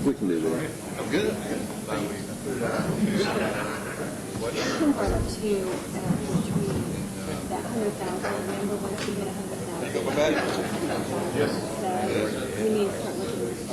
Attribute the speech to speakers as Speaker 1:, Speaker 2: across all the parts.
Speaker 1: We can do that.
Speaker 2: I'm good.
Speaker 3: Brought up to that 100,000. Remember once we hit 100,000?
Speaker 2: Yes.
Speaker 3: So we need to start looking at that.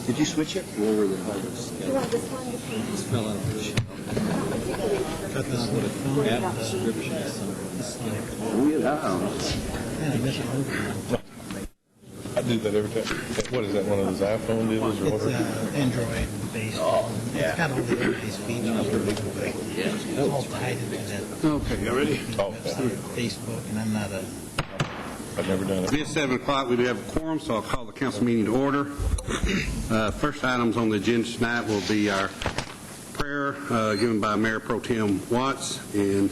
Speaker 2: Did you switch it?
Speaker 1: Where were the others?
Speaker 3: You want this one?
Speaker 4: Just fell out of the shell. Cut this with a phone app description.
Speaker 1: Weird how.
Speaker 4: Yeah, I guess I'm over.
Speaker 5: I do that every time. What is that, one of those iPhone deals or
Speaker 4: It's
Speaker 5: whatever?
Speaker 4: Android-based. It's got all the interface features. It's all tied into that
Speaker 1: Okay, you ready?
Speaker 5: Oh,
Speaker 4: website, Facebook, and I'm not a...
Speaker 5: I've never done it.
Speaker 6: It's 7 o'clock. We do have a quorum, so I'll call the council meeting to order. First items on the agenda tonight will be our prayer given by Mayor Pro Tem Watts, and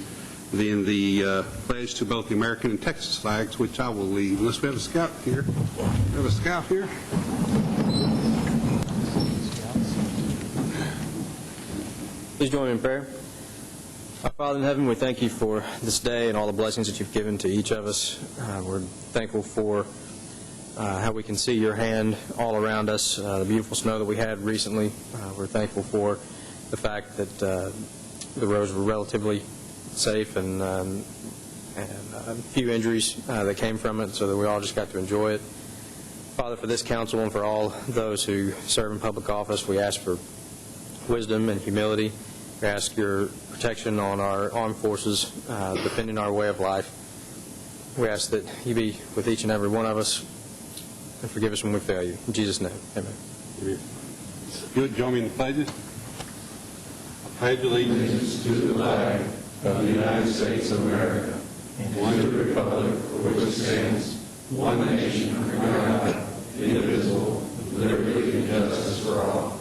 Speaker 6: then the pledge to both the American and Texas flags, which I will lead. Unless we have a scout here. We have a scout here?
Speaker 7: Please join me in prayer. Our Father in heaven, we thank you for this day and all the blessings that you've given to each of us. We're thankful for how we can see your hand all around us, the beautiful snow that we had recently. We're thankful for the fact that the roads were relatively safe and a few injuries that came from it, so that we all just got to enjoy it. Father, for this council and for all those who serve in public office, we ask for wisdom and humility. We ask your protection on our armed forces, defending our way of life. We ask that you be with each and every one of us and forgive us when we fail you. In Jesus' name, amen.
Speaker 6: You would join me in the pledges? I pledge allegiance to the flag of the United States of America, and to the republic for which it stands, one nation under God, indivisible, with liberty and justice for all.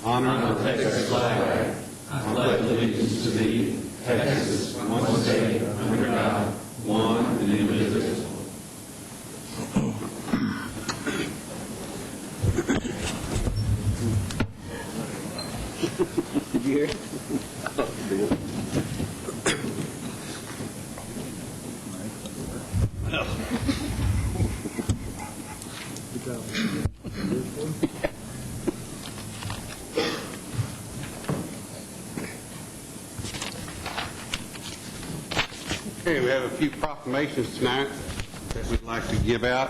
Speaker 6: Honor the Texas flag. I pledge allegiance to thee, Texas, one state, under God, one and indivisible.
Speaker 1: Did you hear it?
Speaker 6: Okay, we have a few proclamations tonight that we'd like to give out.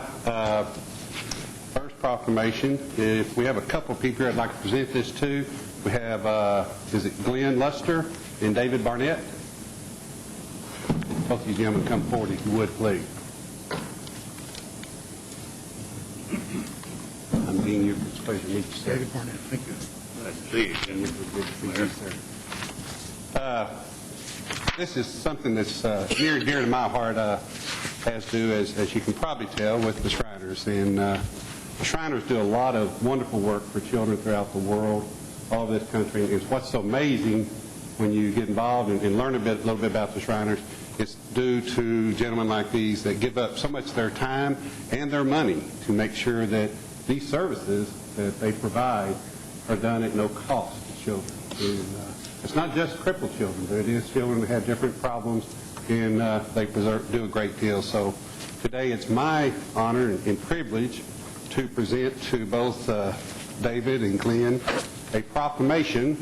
Speaker 6: First proclamation, if we have a couple of people here I'd like to present this to. We have, is it Glenn Luster and David Barnett? Both of you gentlemen come forward if you would, please. I'm being your pleasure to meet you, sir.
Speaker 4: David Barnett, thank you.
Speaker 6: This is something that's near and dear to my heart, as do, as you can probably tell, with the Shriners. And the Shriners do a lot of wonderful work for children throughout the world, all of this country. It's what's so amazing when you get involved and learn a little bit about the Shriners. It's due to gentlemen like these that give up so much of their time and their money to make sure that these services that they provide are done at no cost to children. And, it's not just crippled children, but it is children that have different problems, and they do a great deal. So today it's my honor and privilege to present to both David and Glenn a proclamation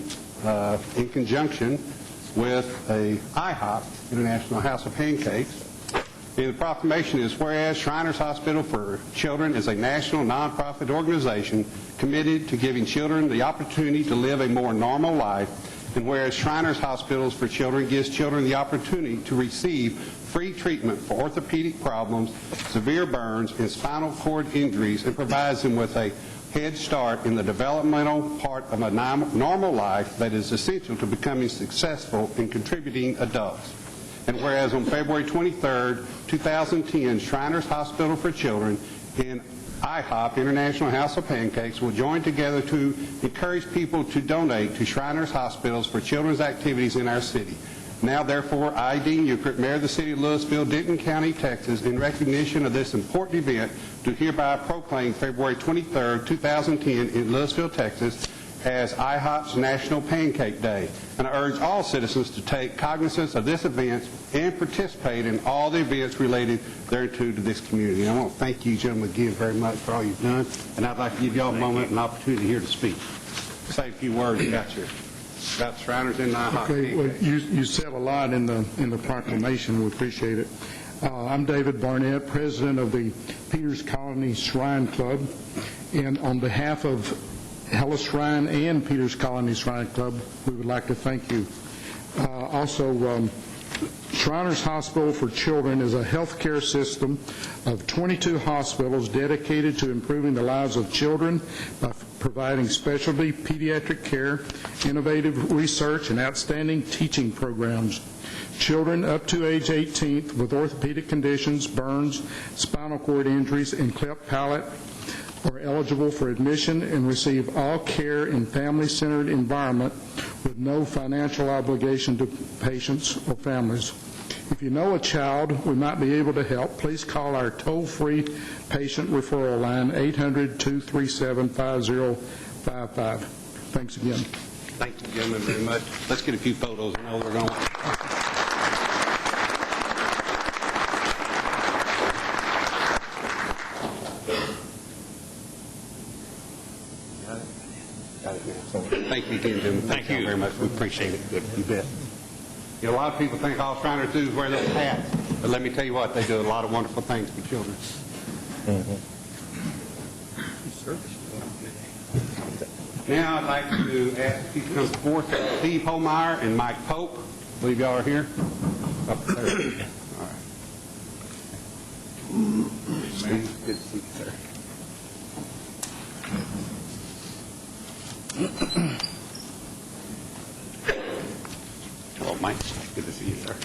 Speaker 6: in conjunction with a IHOP, International House of Pancakes. And the proclamation is, whereas Shriners Hospital for Children is a national nonprofit organization committed to giving children the opportunity to live a more normal life, and whereas Shriners Hospitals for Children gives children the opportunity to receive free treatment for orthopedic problems, severe burns, and spinal cord injuries, and provides them with a head start in the developmental part of a normal life that is essential to becoming successful and contributing adults. And whereas on February 23rd, 2010, Shriners Hospital for Children and IHOP, International House of Pancakes, will join together to encourage people to donate to Shriners Hospitals for Children's activities in our city. Now, therefore, I, Dean Euchert, Mayor of the City of Louisville, Denton County, Texas, in recognition of this important event, do hereby proclaim February 23rd, 2010 in Louisville, Texas, as IHOP's National Pancake Day. And I urge all citizens to take cognizance of this event and participate in all the events related thereto to this community. And I want to thank you, gentlemen, again very much for all you've done. And I'd like to give you all a moment and opportunity here to speak. Say a few words about Shriners and IHOP.
Speaker 2: Okay, well, you said a lot in the proclamation. We appreciate it. I'm David Barnett, president of the Peters Colony Shrine Club, and on behalf of Hellas Shrine and Peters Colony Shrine Club, we would like to thank you. Also, Shriners Hospital for Children is a healthcare system of 22 hospitals dedicated to improving the lives of children by providing specialty pediatric care, innovative research, and outstanding teaching programs. Children up to age 18 with orthopedic conditions, burns, spinal cord injuries, and cleft palate are eligible for admission and receive all care in family-centered environment with no financial obligation to patients or families. If you know a child we might be able to help, please call our toll-free patient referral line, 800-237-5055. Thanks again.
Speaker 6: Thank you, gentlemen, very much. Let's get a few photos. I know they're going. thank you again, Jim. Thank you very much. We appreciate it. You bet. You know, a lot of people think all Shriners do is wear those hats, but let me tell you what, they do a lot of wonderful things for children. Now I'd like to ask you to come forth, Steve Holmeyer and Mike Pope. I believe y'all are here. Up there. All right. Steve, good to see you, sir. Hello, Mike. Good to see you, sir.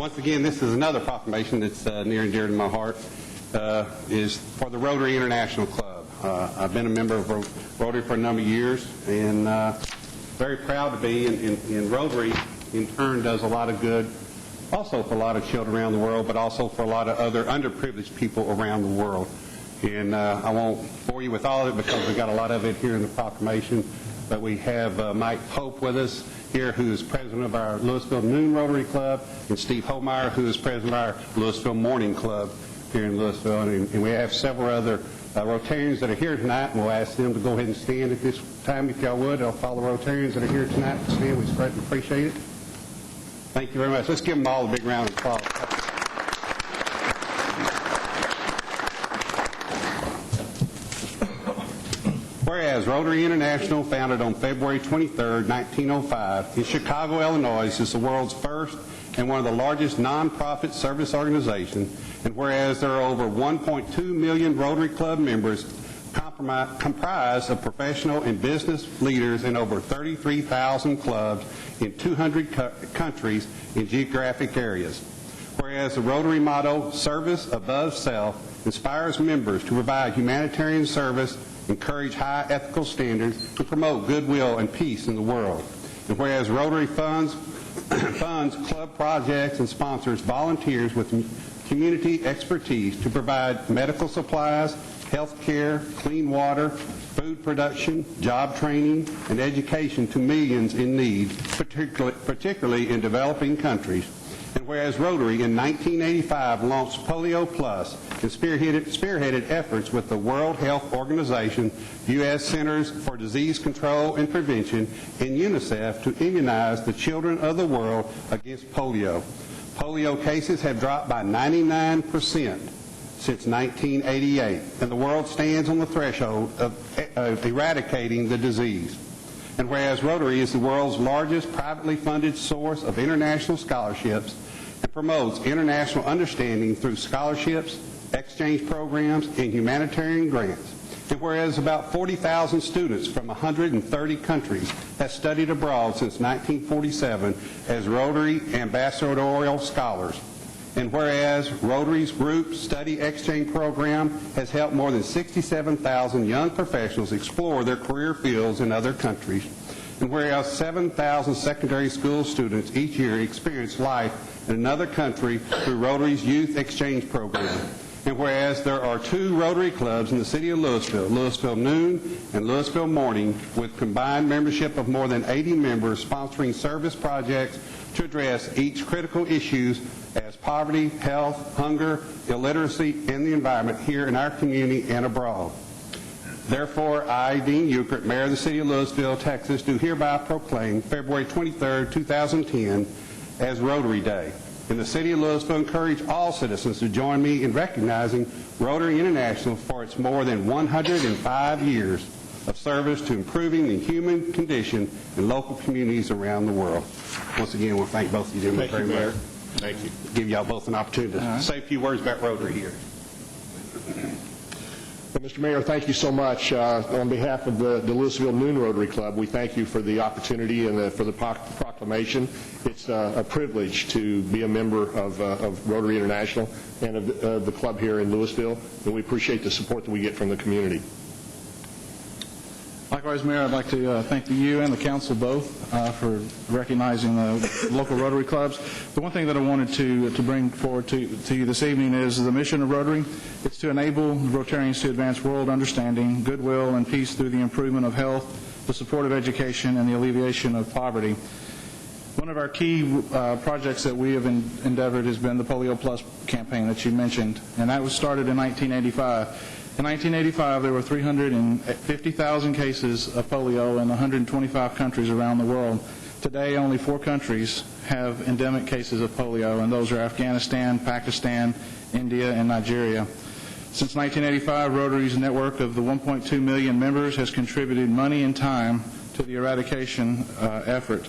Speaker 6: Once again, this is another proclamation that's near and dear to my heart, is for the Rotary International Club. I've been a member of Rotary for a number of years, and very proud to be, and Rotary in turn does a lot of good, also for a lot of children around the world, but also for a lot of other underprivileged people around the world. And I won't bore you with all of it because we've got a lot of it here in the proclamation, but we have Mike Pope with us here, who is president of our Louisville Noon Rotary Club, and Steve Holmeyer, who is president of our Louisville Morning Club here in Louisville. And we have several other Rotarians that are here tonight, and we'll ask them to go ahead and stand at this time, if y'all would. I'll follow the Rotarians that are here tonight to stand. We greatly appreciate it. Thank you very much. Let's give them all a big round of applause. Whereas Rotary International, founded on February 23, 1905, in Chicago, Illinois, is the world's first and one of the largest nonprofit service organizations, and whereas there are over 1.2 million Rotary Club members comprised of professional and business leaders in over 33,000 clubs in 200 countries and geographic areas. Whereas the Rotary motto, service above self, inspires members to provide humanitarian service, encourage high ethical standards, to promote goodwill and peace in the world. And whereas Rotary funds club projects and sponsors volunteers with community expertise to provide medical supplies, health care, clean water, food production, job training, and education to millions in need, particularly in developing countries. And whereas Rotary in 1985 launched Polio Plus and spearheaded efforts with the World Health Organization, U.S. Centers for Disease Control and Prevention, and UNICEF to immunize the children of the world against polio. Polio cases have dropped by 99% since 1988, and the world stands on the threshold of eradicating the disease. And whereas Rotary is the world's largest privately funded source of international scholarships and promotes international understanding through scholarships, exchange programs, and humanitarian grants, and whereas about 40,000 students from 130 countries have studied abroad since 1947 as Rotary ambassadorial scholars, and whereas Rotary's Group Study Exchange Program has helped more than 67,000 young professionals explore their career fields in other countries, and whereas 7,000 secondary school students each year experience life in another country through Rotary's Youth Exchange Program, and whereas there are 2 Rotary clubs in the city of Louisville, Louisville Noon and Louisville Morning, with combined membership of more than 80 members sponsoring service projects to address each critical issues as poverty, health, hunger, illiteracy, and the environment here in our community and abroad. Therefore, I, Dean Euchert, Mayor of the City of Louisville, Texas, do hereby proclaim February 23, 2010 as Rotary Day. And the City of Louisville encourage all citizens to join me in recognizing Rotary International for its more than 105 years of service to improving the human condition in local communities around the world. Once again, I want to thank both of you very much.
Speaker 5: Thank you.
Speaker 6: Give y'all both an opportunity to say a few words about Rotary here.
Speaker 8: Well, Mr. Mayor, thank you so much. On behalf of the Louisville Noon Rotary Club, we thank you for the opportunity and for the proclamation. It's a privilege to be a member of Rotary International and of the club here in Louisville, and we appreciate the support that we get from the community.
Speaker 9: Likewise, Mayor, I'd like to thank you and the council both for recognizing the local Rotary clubs. The one thing that I wanted to bring forward to you this evening is the mission of Rotary. It's to enable Rotarians to advance world understanding, goodwill, and peace through the improvement of health, the support of education, and the alleviation of poverty. One of our key projects that we have endeavored has been the Polio Plus campaign that you mentioned, and that was started in 1985. In 1985, there were 350,000 cases of polio in 125 countries around the world. Today, only 4 countries have endemic cases of polio, and those are Afghanistan, Pakistan, India, and Nigeria. Since 1985, Rotary's network of the 1.2 million members has contributed money and time to the eradication effort.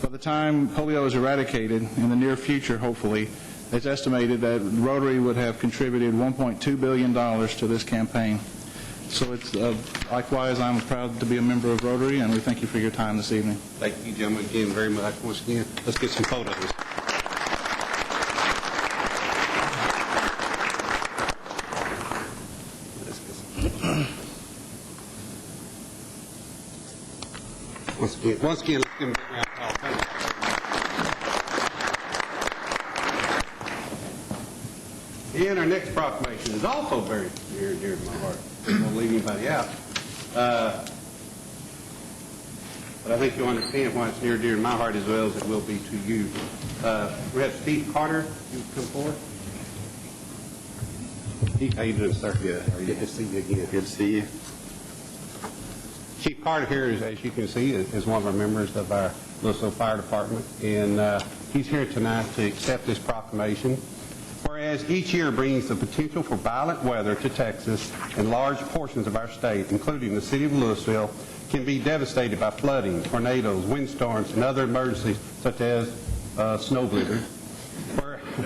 Speaker 9: By the time polio is eradicated, in the near future, hopefully, it's estimated that Rotary would have contributed $1.2 billion to this campaign. So it's likewise, I'm proud to be a member of Rotary, and we thank you for your time this evening.
Speaker 6: Thank you, gentlemen, again very much. Once again, let's get some photos. Once again, let's give them a big round of applause. Thank you. And our next proclamation is also very near and dear to my heart. I won't leave anybody out. But I think you'll understand why it's near and dear to my heart as well as it will be to you. We have Steve Carter. You come forward. Steve, how you doing, sir? Good. Good to see you again. Good to see you. Chief Carter here, as you can see, is one of our members of our Louisville Fire Department, and he's here tonight to accept this proclamation. Whereas each year brings the potential for violent weather to Texas, and large portions of our state, including the city of Louisville, can be devastated by flooding, tornadoes, windstorms, and other emergencies such as snow blizzards.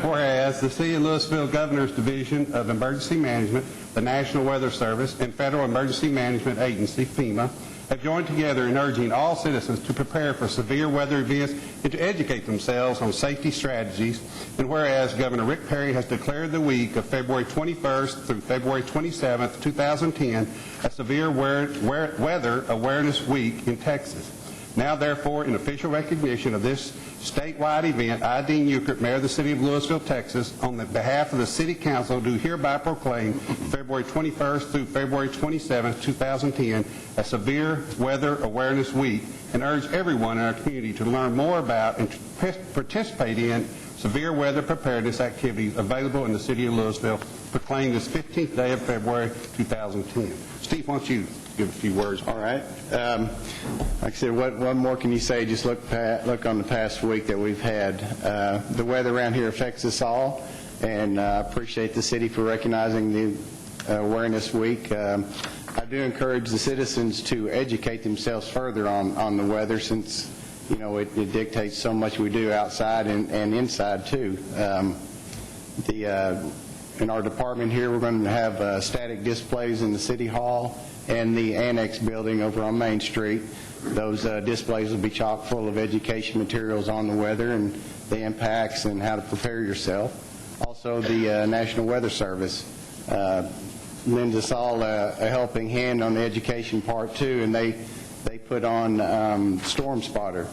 Speaker 6: Whereas the City of Louisville Governor's Division of Emergency Management, the National Weather Service, and Federal Emergency Management Agency, FEMA, have joined together in urging all citizens to prepare for severe weather events and to educate themselves on safety strategies. And whereas Governor Rick Perry has declared the week of February 21st through February 27th, 2010, a severe weather awareness week in Texas. Now, therefore, in official recognition of this statewide event, I, Dean Euchert, Mayor of the City of Louisville, Texas, on the behalf of the City Council, do hereby proclaim February 21st through February 27th, 2010, a Severe Weather Awareness Week, and urge everyone in our community to learn more about and to participate in severe weather preparedness activities available in the City of Louisville, proclaimed this 15th day of February 2010. Steve, why don't you give a few words?
Speaker 10: All right. Like I said, what more can you say? Just look on the past week that we've had. The weather around here affects us all, and I appreciate the city for recognizing the Awareness Week. I do encourage the citizens to educate themselves further on the weather, since it dictates so much we do outside and inside too. In our department here, we're going to have static displays in the City Hall and the Annex building over on Main Street. Those displays will be chock full of education materials on the weather and the impacts and how to prepare yourself. Also, the National Weather Service lends us all a helping hand on the education part too, and they put on storm spotter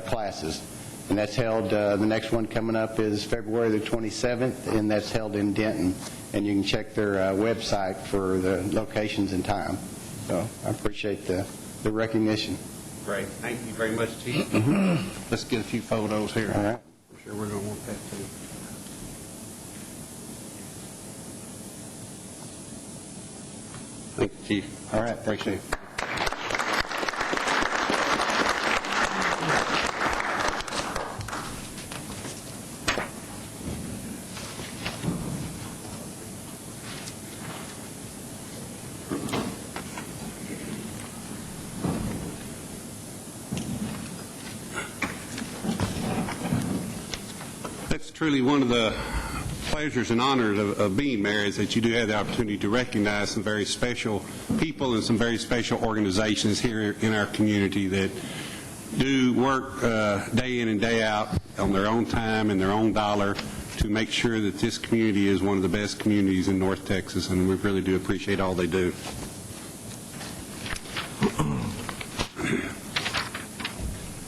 Speaker 10: classes. And that's held, the next one coming up is February the 27th, and that's held in Denton. And you can check their website for the locations and time. So I appreciate the recognition.
Speaker 6: Great. Thank you very much, Chief. Let's get a few photos here.
Speaker 10: All right.
Speaker 6: I'm sure we're going to want that too. Thank you, Chief.
Speaker 10: All right.
Speaker 6: Appreciate it. Truly one of the pleasures and honors of being mayor is that you do have the opportunity to recognize some very special people and some very special organizations here in our community that do work day in and day out on their own time and their own dollar to make sure that this community is one of the best communities in North Texas, and we really do appreciate all they do.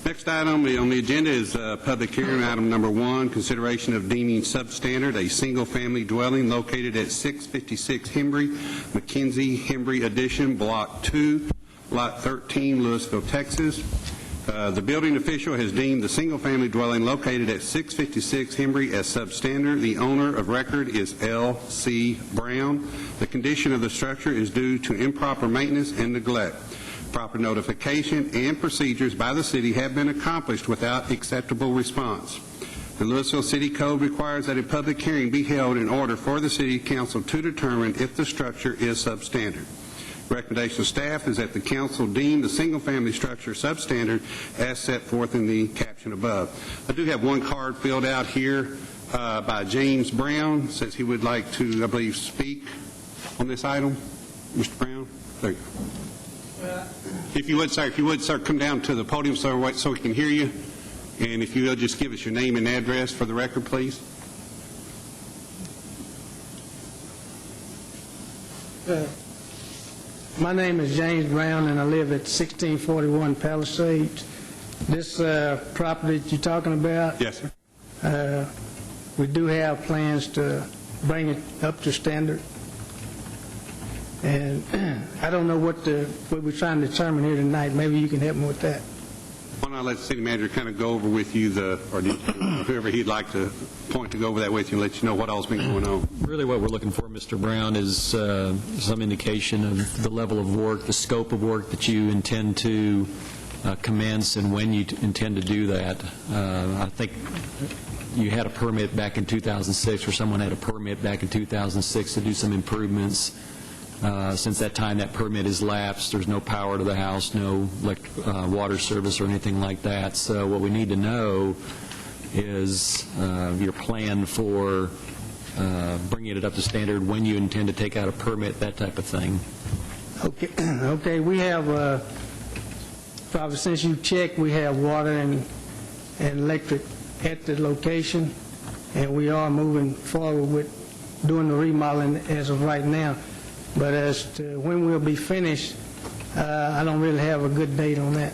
Speaker 6: Next item on the agenda is public hearing, item number 1, consideration of deeming substandard a single-family dwelling located at 656 Hembry, McKenzie Hembry Addition, Block 2, Lot 13, Louisville, Texas. The building official has deemed the single-family dwelling located at 656 Hembry as substandard. The owner of record is L.C. Brown. The condition of the structure is due to improper maintenance and neglect. Proper notification and procedures by the city have been accomplished without acceptable response. The Louisville City Code requires that a public hearing be held in order for the City Council to determine if the structure is substandard. Recommendation of staff is that the council deem the single-family structure substandard as set forth in the caption above. I do have one card filled out here by James Brown. Says he would like to, I believe, speak on this item. Mr. Brown? There you go. If you would, sir, come down to the podium so we can hear you. And if you will, just give us your name and address for the record, please.
Speaker 11: My name is James Brown, and I live at 1641 Palisades. This property that you're talking about?
Speaker 6: Yes, sir.
Speaker 11: We do have plans to bring it up to standard. And I don't know what we're trying to determine here tonight. Maybe you can help me with that.
Speaker 6: Why don't I let the city manager kind of go over with you, or whoever he'd like to point to go over that with you and let you know what all's been going on.
Speaker 12: Really what we're looking for, Mr. Brown, is some indication of the level of work, the scope of work that you intend to commence and when you intend to do that. I think you had a permit back in 2006, or someone had a permit back in 2006 to do some improvements. Since that time, that permit has lapsed. There's no power to the house, no water service or anything like that. So what we need to know is your plan for bringing it up to standard, when you intend to take out a permit, that type of thing.
Speaker 11: Okay. We have, probably since you checked, we have water and electric at the location, and we are moving forward with doing the remodeling as of right now. But as to when we'll be finished, I don't really have a good date on that.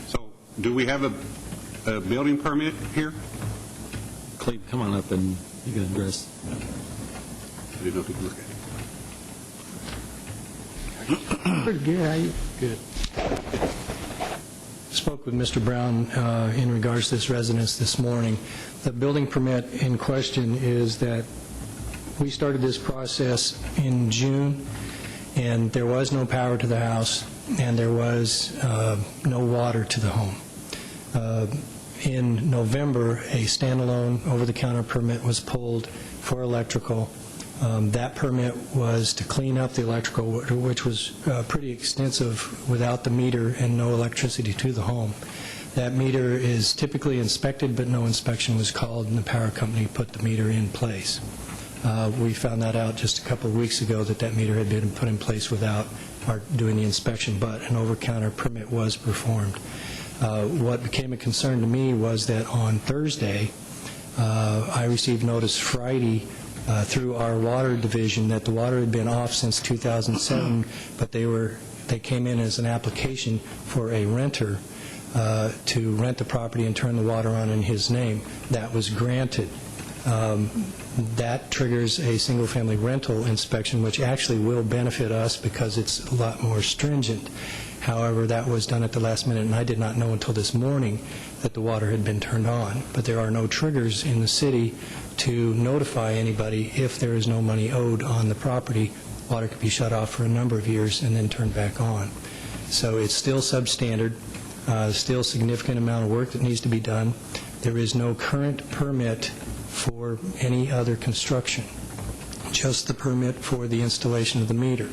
Speaker 6: So, do we have a building permit here?
Speaker 12: Cleve, come on up and you can address.
Speaker 6: I didn't know if you could look at it.
Speaker 11: Pretty good. How you?
Speaker 13: Good. Spoke with Mr. Brown in regards to this residence this morning. The building permit in question is that we started this process in June, and there was no power to the house, and there was no water to the home. In November, a standalone over-the-counter permit was pulled for electrical. That permit was to clean up the electrical, which was pretty extensive without the meter and no electricity to the home. That meter is typically inspected, but no inspection was called, and the power company put the meter in place. We found that out just a couple of weeks ago, that meter had been put in place without our doing the inspection, but an over-counter permit was performed. What became a concern to me was that on Thursday, I received notice Friday through our water division that the water had been off since 2007, but they came in as an application for a renter to rent the property and turn the water on in his name. That was granted. That triggers a single-family rental inspection, which actually will benefit us because it's a lot more stringent. However, that was done at the last minute, and I did not know until this morning that the water had been turned on. But there are no triggers in the city to notify anybody if there is no money owed on the property. Water could be shut off for a number of years and then turned back on. So it's still substandard, still a significant amount of work that needs to be done. There is no current permit for any other construction, just the permit for the installation of the meter,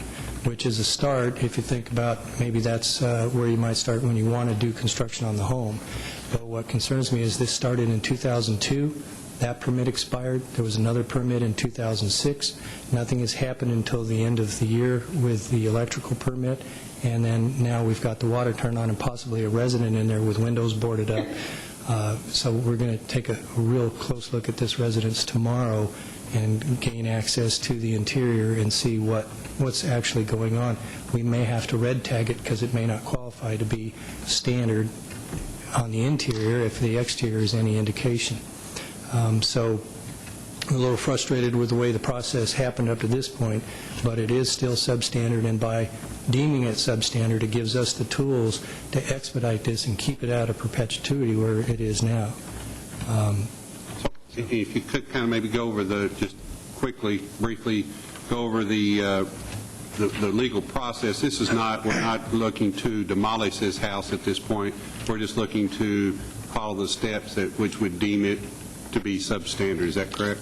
Speaker 13: which is a start. If you think about, maybe that's where you might start when you want to do construction on the home. But what concerns me is this started in 2002. That permit expired. There was another permit in 2006. Nothing has happened until the end of the year with the electrical permit, and then now we've got the water turned on and possibly a resident in there with windows boarded up. So we're going to take a real close look at this residence tomorrow and gain access to the interior and see what's actually going on. We may have to red tag it because it may not qualify to be standard on the interior if the exterior is any indication. So I'm a little frustrated with the way the process happened up to this point, but it is still substandard, and by deeming it substandard, it gives us the tools to expedite this and keep it out of perpetuity where it is now.
Speaker 6: If you could kind of maybe go over just quickly, briefly, go over the legal process. This is not, we're not looking to demolish this house at this point. We're just looking to follow the steps which would deem it to be substandard. Is that correct?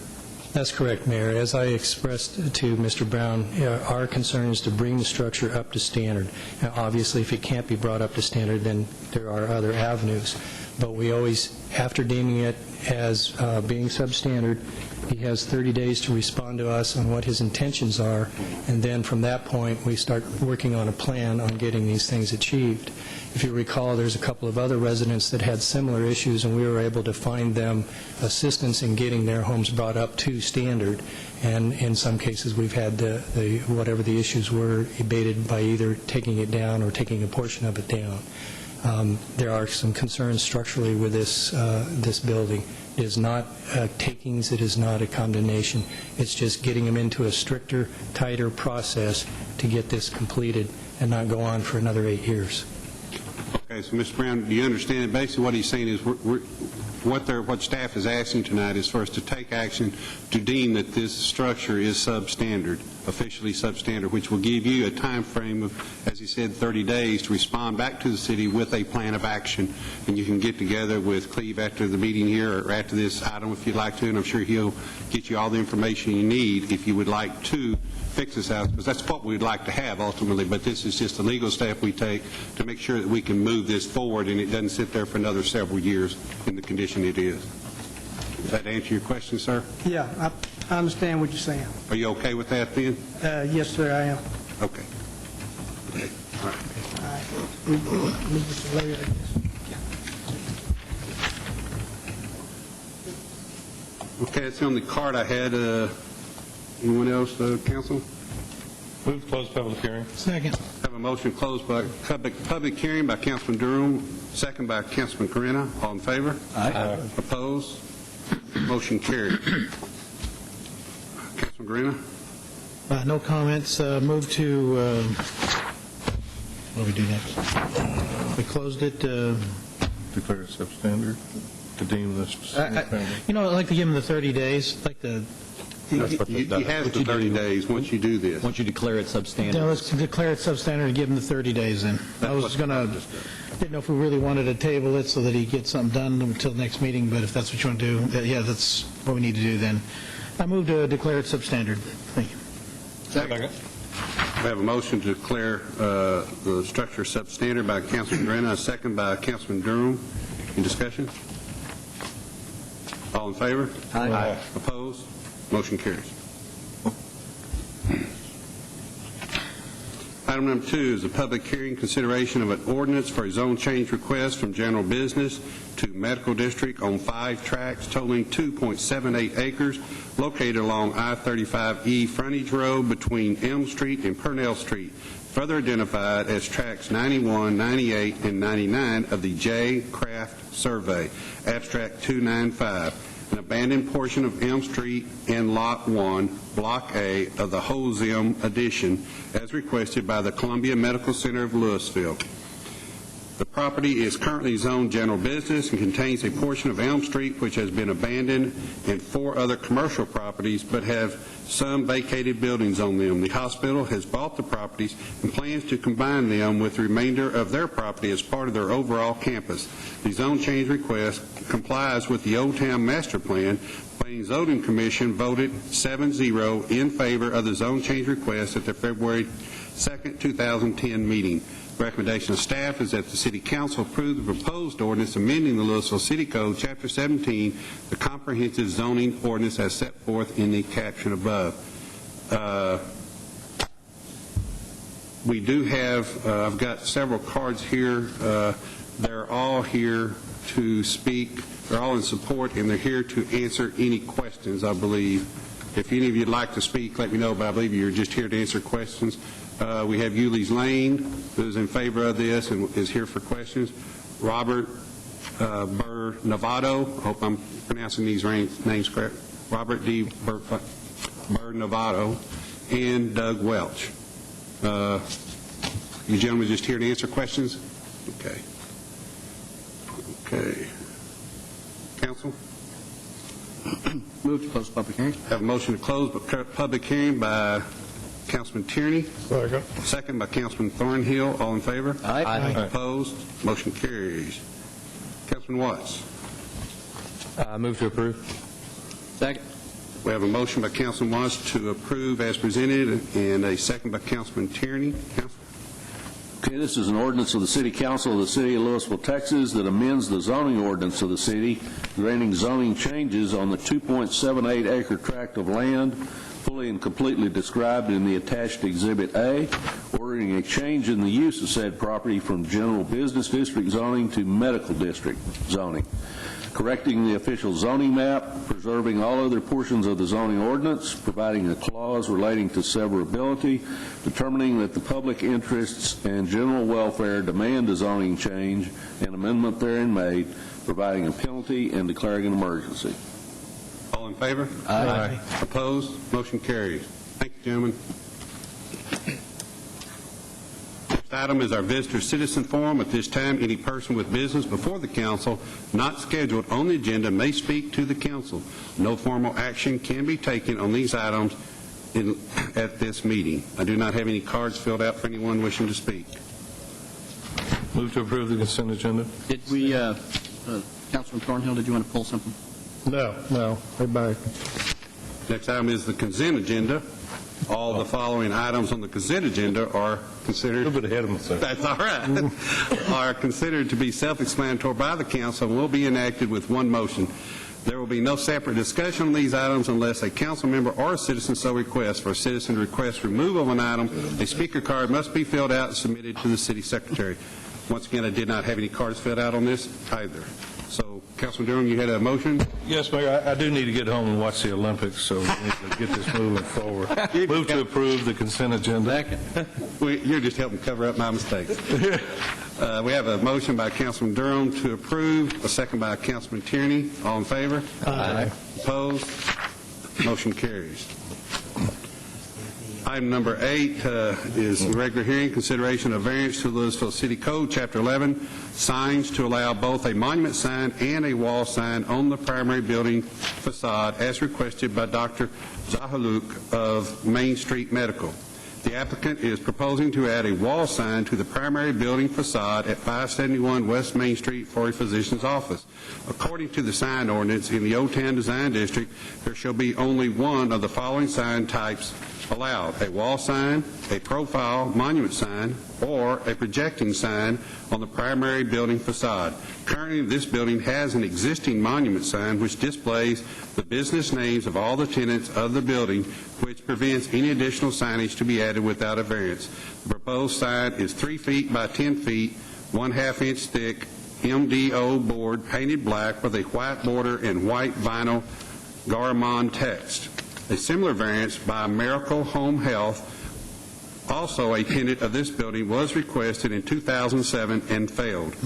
Speaker 13: That's correct, Mayor. As I expressed to Mr. Brown, our concern is to bring the structure up to standard. Now, obviously, if it can't be brought up to standard, then there are other avenues. But we always, after deeming it as being substandard, he has 30 days to respond to us on what his intentions are, and then from that point, we start working on a plan on getting these things achieved. If you recall, there's a couple of other residents that had similar issues, and we were able to find them assistance in getting their homes brought up to standard. And in some cases, we've had whatever the issues were abated by either taking it down or taking a portion of it down. There are some concerns structurally with this building. It is not takings. It is not a condemnation. It's just getting them into a stricter, tighter process to get this completed and not go on for another 8 years.
Speaker 6: Okay, so Mr. Brown, do you understand? Basically what he's saying is what staff is asking tonight is for us to take action to deem that this structure is substandard, officially substandard, which will give you a time frame of, as he said, 30 days to respond back to the city with a plan of action. And you can get together with Cleve after the meeting here or after this item if you'd like to, and I'm sure he'll get you all the information you need if you would like to fix this house, because that's what we'd like to have ultimately, but this is just a legal step we take to make sure that we can move this forward and it doesn't sit there for another several years in the condition it is. Does that answer your question, sir?
Speaker 11: Yeah, I understand what you're saying.
Speaker 6: Are you okay with that then?
Speaker 11: Yes, sir, I am.
Speaker 6: Okay. Okay. All right.
Speaker 11: All right. Move it to later, I guess.
Speaker 6: Okay, that's the only card I had. Anyone else, council?
Speaker 5: Move to close public hearing.
Speaker 4: Second.
Speaker 6: Have a motion closed by public hearing by Councilman Durham, second by Councilman Carina. All in favor?
Speaker 5: Aye.
Speaker 6: Opposed? Motion carried. Councilman Carina?
Speaker 4: No comments. Move to, what do we do next? We closed it.
Speaker 5: Declare it substandard to deem this.
Speaker 4: I'd like to give him the 30 days. I'd like to.
Speaker 6: You have the 30 days once you do this.
Speaker 12: Once you declare it substandard.
Speaker 4: Yeah, let's declare it substandard and give him the 30 days then. I was going to, didn't know if we really wanted to table it so that he gets something done until next meeting, but if that's what you want to do, yeah, that's what we need to do then. I move to declare it substandard. Thank you.
Speaker 6: Second. We have a motion to declare the structure substandard by Councilman Grena, a second by Councilman Durham. Any discussion? All in favor?
Speaker 5: Aye.
Speaker 6: Opposed? Motion carries. Item number 2 is a public hearing consideration of an ordinance for a zone change request from general business to medical district on 5 tracts totaling 2.78 acres located along I-35E frontage road between Elm Street and Purnell Street, further identified as tracts 91, 98, and 99 of the J. Craft Survey, Abstract 295. An abandoned portion of Elm Street in Lot 1, Block A of the Hozem addition, as requested by the Columbia Medical Center of Louisville. The property is currently zoned general business and contains a portion of Elm Street which has been abandoned and 4 other commercial properties but have some vacated buildings on them. The hospital has bought the properties and plans to combine them with the remainder of their property as part of their overall campus. The zone change request complies with the Old Town Master Plan. Planning and Zoning Commission voted 7-0 in favor of the zone change request at their February 2nd, 2010 meeting. Recommendation of staff is that the City Council approve the proposed ordinance amending the Louisville City Code, Chapter 17, the comprehensive zoning ordinance as set forth in the caption above. We do have, I've got several cards here. They're all here to speak. They're all in support, and they're here to answer any questions, I believe. If any of you would like to speak, let me know, but I believe you're just here to answer questions. We have Yuli's Lane, who's in favor of this and is here for questions. Robert Burr Novato, I hope I'm pronouncing these names correct. Robert D. Burr Novato, and Doug Welch. You gentlemen just here to answer questions? Okay. Okay. Council?
Speaker 1: Move to close the public hearing.
Speaker 6: Have a motion to close the public hearing by Councilman Tierney. Second by Councilman Thornhill. All in favor?
Speaker 1: Aye.
Speaker 6: Opposed? Motion carries. Councilman Watts.
Speaker 7: Move to approve.
Speaker 1: Second.
Speaker 6: We have a motion by Councilman Watts to approve as presented and a second by Councilman Tierney. Council?
Speaker 1: Okay, this is an ordinance of the City Council of the City of Louisville, Texas that amends the zoning ordinance of the city, granting zoning changes on the 2.78-acre tract of land fully and completely described in the attached Exhibit A, ordering a change in the use of said property from general business district zoning to medical district zoning, correcting the official zoning map, preserving all other portions of the zoning ordinance, providing a clause relating to severability, determining that the public interests and general welfare demand a zoning change and amendment therein made, providing a penalty, and declaring an emergency.
Speaker 6: All in favor?
Speaker 1: Aye.
Speaker 6: Opposed? Motion carries. Thank you, gentlemen. Next item is our visitor citizen forum. At this time, any person with business before the council not scheduled on the agenda may speak to the council. No formal action can be taken on these items at this meeting. I do not have any cards filled out for anyone wishing to speak.
Speaker 5: Move to approve the consent agenda.
Speaker 1: Did we, Councilman Thornhill, did you want to pull something?
Speaker 5: No. Everybody.
Speaker 6: Next item is the consent agenda. All the following items on the consent agenda are considered...
Speaker 5: A little bit ahead of myself.
Speaker 6: That's all right. Are considered to be self-explanatory by the council and will be enacted with one motion. There will be no separate discussion on these items unless a council member or a citizen so requests. For a citizen to request removal of an item, a speaker card must be filled out and submitted to the city secretary. Once again, I did not have any cards filled out on this either. So, Councilman Durham, you had a motion?
Speaker 5: Yes, Mayor, I do need to get home and watch the Olympics, so we need to get this moving forward. Move to approve the consent agenda.
Speaker 1: Second.
Speaker 6: You're just helping cover up my mistakes. We have a motion by Councilman Durham to approve, a second by Councilman Tierney. All in favor?
Speaker 5: Aye.
Speaker 6: Opposed? Motion carries. Item number 8 is regular hearing, consideration of variance to Louisville City Code, Chapter 11, signs to allow both a monument sign and a wall sign on the primary building facade as requested by Dr. Zahaluk of Main Street Medical. The applicant is proposing to add a wall sign to the primary building facade at 571 West Main Street for a physician's office. According to the sign ordinance in the Old Town Design District, there shall be only one of the following sign types allowed: a wall sign, a profile monument sign, or a projecting sign on the primary building facade. Currently, this building has an existing monument sign which displays the business names of all the tenants of the building, which prevents any additional signage to be added without a variance. The proposed sign is 3 feet by 10 feet, 1/2 inch thick, MDO board painted black with a white border and white vinyl Garamond text. A similar variance by Miracle Home Health, also a tenant of this building, was requested in 2007 and failed.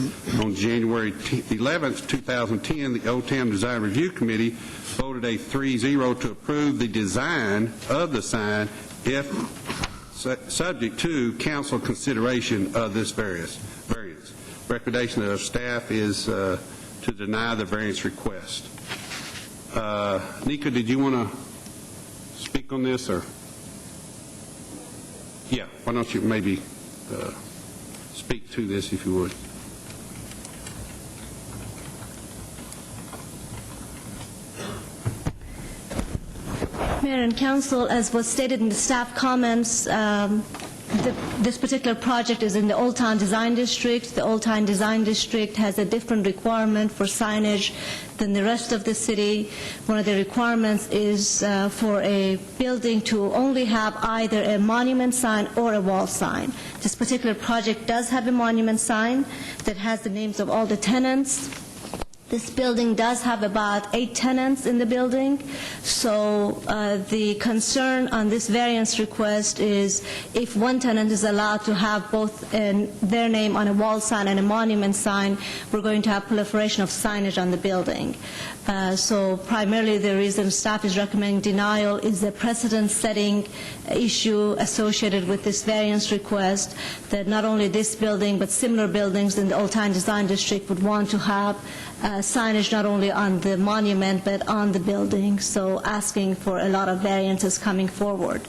Speaker 6: On January 11, 2010, the Old Town Design Review Committee voted a 3-0 to approve the design of the sign if subject to council consideration of this variance. Recommendation of staff is to deny the variance request. Nika, did you want to speak on this, or? Yeah, why don't you maybe speak to this, if you would.
Speaker 3: Mayor and Council, as was stated in the staff comments, this particular project is in the Old Town Design District. The Old Town Design District has a different requirement for signage than the rest of the city. One of the requirements is for a building to only have either a monument sign or a wall sign. This particular project does have a monument sign that has the names of all the tenants. This building does have about 8 tenants in the building, so the concern on this variance request is if one tenant is allowed to have both their name on a wall sign and a monument sign, we're going to have proliferation of signage on the building. So primarily the reason staff is recommending denial is the precedent-setting issue associated with this variance request, that not only this building but similar buildings in the Old Town Design District would want to have signage not only on the monument but on the building, so asking for a lot of variances coming forward.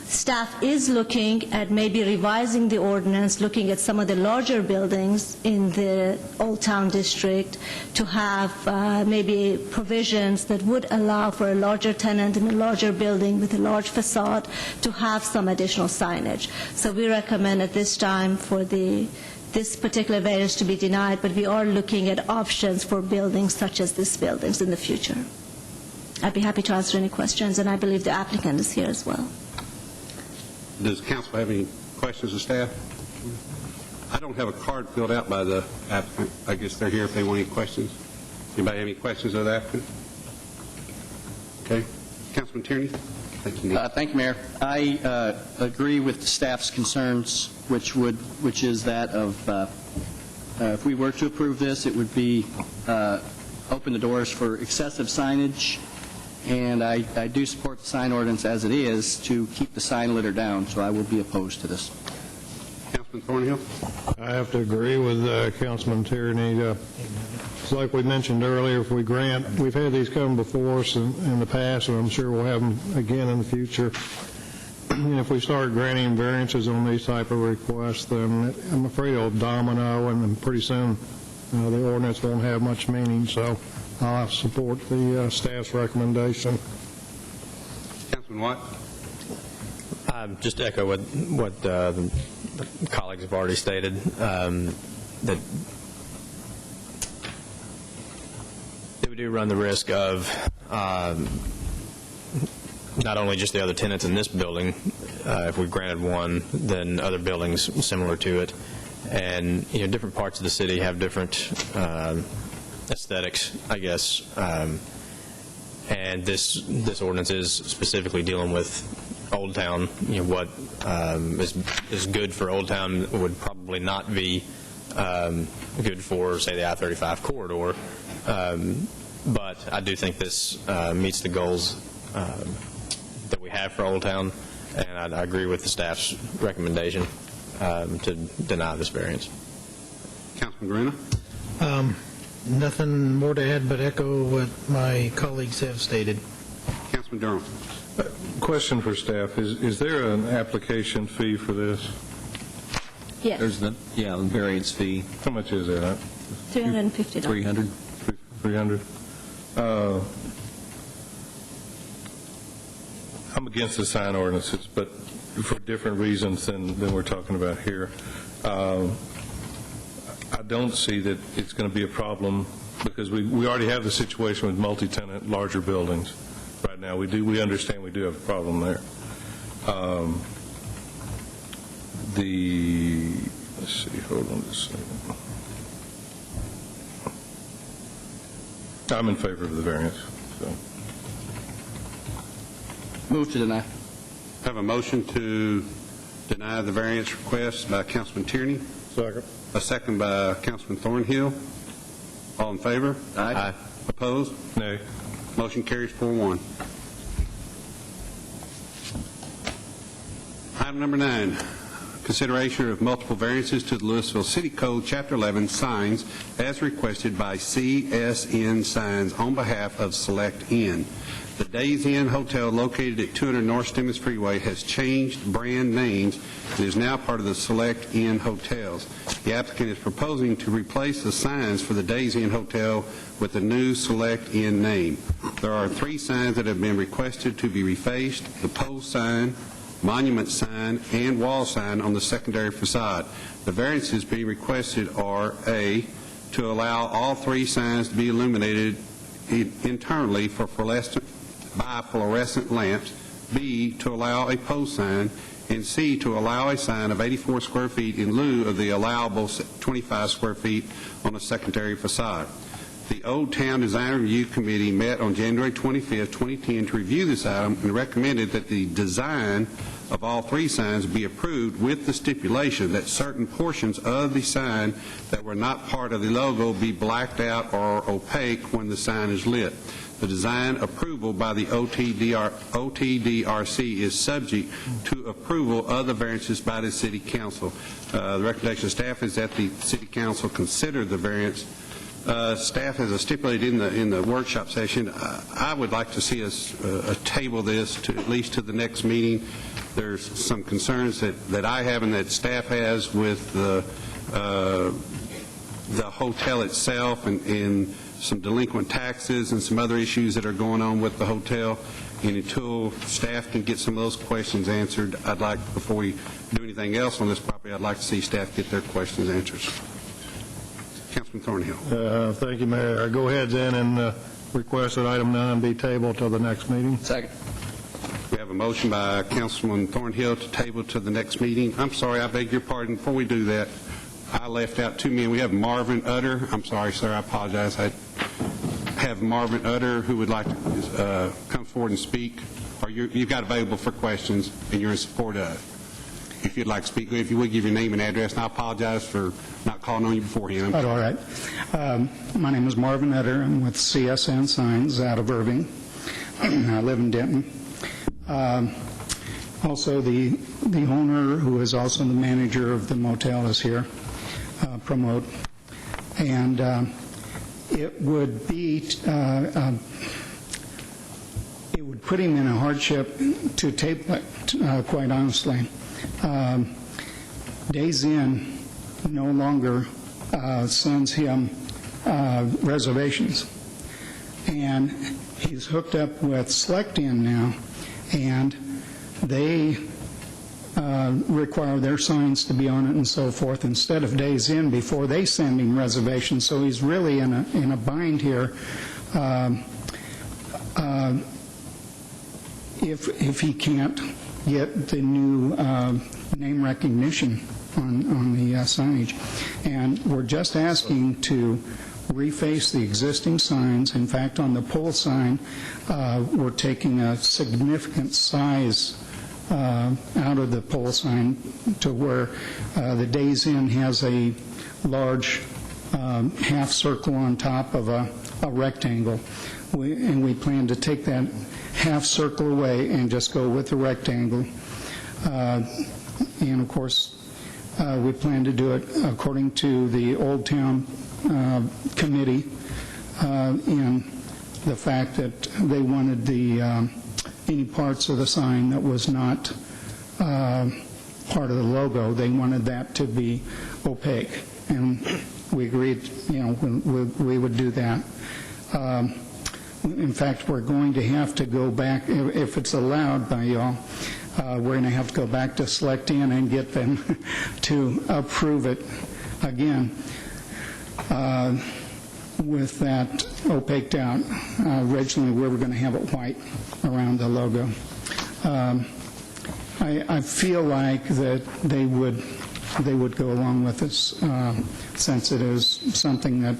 Speaker 3: Staff is looking at maybe revising the ordinance, looking at some of the larger buildings in the Old Town District to have maybe provisions that would allow for a larger tenant in a larger building with a large facade to have some additional signage. So we recommend at this time for this particular variance to be denied, but we are looking at options for buildings such as these buildings in the future. I'd be happy to answer any questions, and I believe the applicant is here as well.
Speaker 6: Does council have any questions of staff? I don't have a card filled out by the applicant. I guess they're here if they want any questions. Anybody have any questions of the applicant? Okay. Councilman Tierney? Thank you, Nick.
Speaker 14: Thank you, Mayor. I agree with the staff's concerns, which is that of if we were to approve this, it would be open the doors for excessive signage, and I do support the sign ordinance as it is to keep the sign litter down, so I will be opposed to this.
Speaker 6: Councilman Thornhill?
Speaker 5: I have to agree with Councilman Tierney. It's like we mentioned earlier, if we grant, we've had these come before us in the past, and I'm sure we'll have them again in the future. And if we start granting variances on these type of requests, then I'm afraid it'll domino, and then pretty soon the ordinance won't have much meaning. So I'll support the staff's recommendation.
Speaker 6: Councilman Watt?
Speaker 7: Just to echo what the colleagues have already stated, that we do run the risk of not only just the other tenants in this building, if we granted one, then other buildings similar to it. And, different parts of the city have different aesthetics, I guess. And this ordinance is specifically dealing with Old Town. What is good for Old Town would probably not be good for, say, the I-35 corridor. But I do think this meets the goals that we have for Old Town, and I agree with the staff's recommendation to deny this variance.
Speaker 6: Councilman Gruna?
Speaker 4: Nothing more to add but echo what my colleagues have stated.
Speaker 6: Councilman Durham?
Speaker 5: Question for staff. Is there an application fee for this?
Speaker 3: Yes.
Speaker 12: There's the variance fee.
Speaker 5: How much is that?
Speaker 3: $350.
Speaker 12: 300.
Speaker 5: 300. I'm against the sign ordinances, but for different reasons than we're talking about here. I don't see that it's going to be a problem because we already have the situation with multi-tenant larger buildings right now. We understand we do have a problem there. Let's see, hold on just a second. I'm in favor of the variance. So.
Speaker 14: Move to deny.
Speaker 6: I have a motion to deny the variance request by Councilman Tierney.
Speaker 5: Second.
Speaker 6: A second by Councilman Thornhill. All in favor?
Speaker 14: Aye.
Speaker 6: Opposed?
Speaker 5: Nay.
Speaker 6: Motion carries 4-1. Item number 9, consideration of multiple variances to the Louisville City Code, Chapter 11, signs as requested by CSN Signs on behalf of Select Inn. The Days Inn Hotel located at 200 North Stemmons Freeway has changed brand names and is now part of the Select Inn Hotels. The applicant is proposing to replace the signs for the Days Inn Hotel with the new Select Inn name. There are 3 signs that have been requested to be refaced: the pole sign, monument sign, and wall sign on the secondary facade. The variances being requested are A, to allow all 3 signs to be illuminated internally by fluorescent lamps, B, to allow a post sign, and C, to allow a sign of 84 square feet in lieu of the allowable 25 square feet on a secondary facade. The Old Town Design Review Committee met on January 25, 2010 to review this item and recommended that the design of all 3 signs be approved with the stipulation that certain portions of the sign that were not part of the logo be blacked out or opaque when the sign is lit. The design approval by the OTDRC is subject to approval of the variances by the City Council. The recommendation of staff is that the City Council consider the variance. Staff has stipulated in the workshop session. I would like to see us table this to at least to the next meeting. There's some concerns that I have and that staff has with the hotel itself and some delinquent taxes and some other issues that are going on with the hotel. And until staff can get some of those questions answered, I'd like, before we do anything else on this property, I'd like to see staff get their questions answered. Councilman Thornhill.
Speaker 5: Thank you, Mayor. I go ahead then and request that item 9 be tabled till the next meeting.
Speaker 14: Second.
Speaker 6: We have a motion by Councilman Thornhill to table to the next meeting. I'm sorry, I beg your pardon. Before we do that, I left out 2 men. We have Marvin Utter. I'm sorry, sir, I apologize. I have Marvin Utter who would like to come forward and speak. Or you've got available for questions, and you're in support of it. If you'd like to speak, if you would give your name and address, and I apologize for not calling on you beforehand.
Speaker 15: All right. My name is Marvin Utter. I'm with CSN Signs out of Irving. I live in Denton. Also, the owner, who is also the manager of the motel, is here. Promote. And it would put him in a hardship to tape it, quite honestly. Days Inn no longer sends him reservations, and he's hooked up with Select Inn now, and they require their signs to be on it and so forth instead of Days Inn before they send him reservations. So he's really in a bind here. If he can't get the new name recognition on the signage. And we're just asking to reface the existing signs. In fact, on the pole sign, we're taking a significant size out of the pole sign to where the Days Inn has a large half circle on top of a rectangle. And we plan to take that half circle away and just go with the rectangle. And of course, we plan to do it according to the Old Town Committee in the fact that they wanted any parts of the sign that was not part of the logo, they wanted that to be opaque. And we agreed, we would do that. In fact, we're going to have to go back, if it's allowed by y'all, we're going to have to go back to Select Inn and get them to approve it again with that opaqued out. Originally, we were going to have it white around the logo. I feel like that they would go along with this since it is something that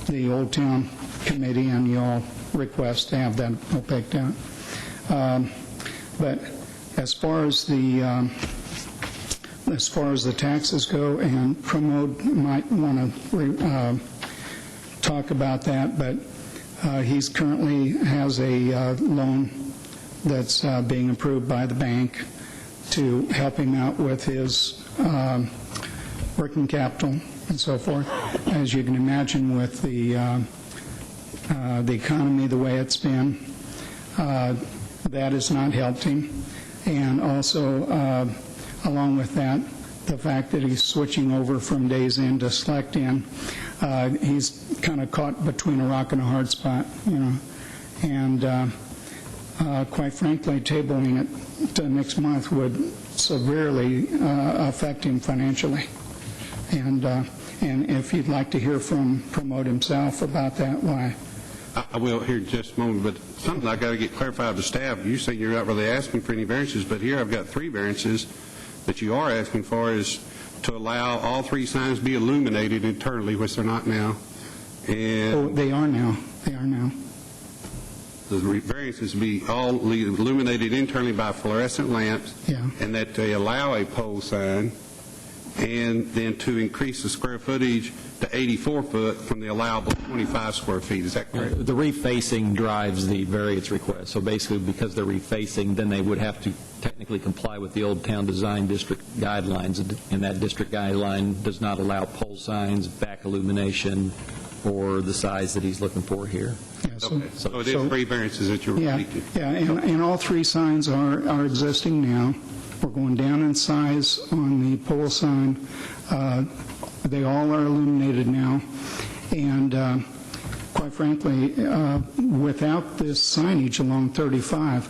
Speaker 15: the Old Town Committee and y'all request to have that opaqued out. But as far as the taxes go, and Pramod might want to talk about that, but he's currently has a loan that's being approved by the bank to help him out with his working capital and so forth. As you can imagine, with the economy the way it's been, that has not helped him. And also, along with that, the fact that he's switching over from Days Inn to Select Inn, he's kind of caught between a rock and a hard spot, And quite frankly, tabling it to next month would severely affect him financially. And if you'd like to hear from Pramod himself about that, why?
Speaker 6: I will here in just a moment, but something I got to get clarified with the staff. You say you're not really asking for any variances, but here I've got 3 variances that you are asking for, is to allow all 3 signs to be illuminated internally, which they're not now, And
Speaker 15: they are now. They are now.
Speaker 6: the variances be all illuminated internally by fluorescent lamps,
Speaker 15: Yeah.
Speaker 6: and that they allow a pole sign, and then to increase the square footage to 84 foot from the allowable 25 square feet. Is that correct?
Speaker 12: The refacing drives the variance request. So basically, because they're refacing, then they would have to technically comply with the Old Town Design District guidelines, and that district guideline does not allow pole signs, back illumination, or the size that he's looking for here.
Speaker 15: Yeah, so-
Speaker 6: Okay. So it is three variances that you're
Speaker 15: Yeah,
Speaker 6: seeking.
Speaker 15: yeah, and all three signs are existing now. We're going down in size on the pole sign. They all are illuminated now. And quite frankly, without this signage along 35,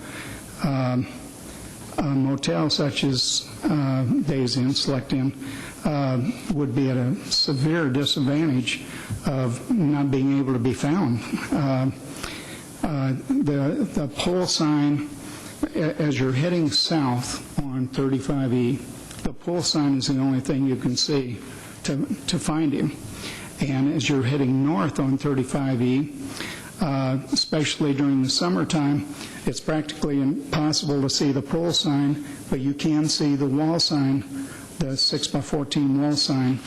Speaker 15: a motel such as Days Inn, Select Inn, would be at a severe disadvantage of not being able to be found. The pole sign, as you're heading south on 35E, the pole sign is the only thing you can see to find him. And as you're heading north on 35E, especially during the summertime, it's practically impossible to see the pole sign, but you can see the wall sign, the 6x14 wall sign,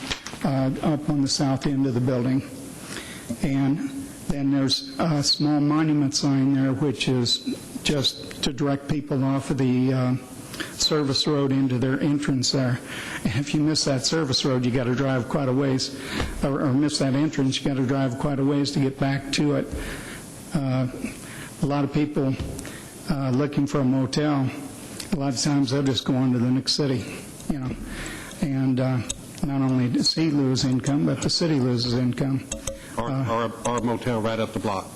Speaker 15: up on the south end of the building. And then there's a small monument sign there, which is just to direct people off of the service road into their entrance there. And if you miss that service road, you got to drive quite a ways, or miss that entrance, you got to drive quite a ways to get back to it. A lot of people looking for a motel, a lot of times they'll just go on to the next city, you know. And not only does he lose income, but the city loses income.
Speaker 6: Or a motel right up the block.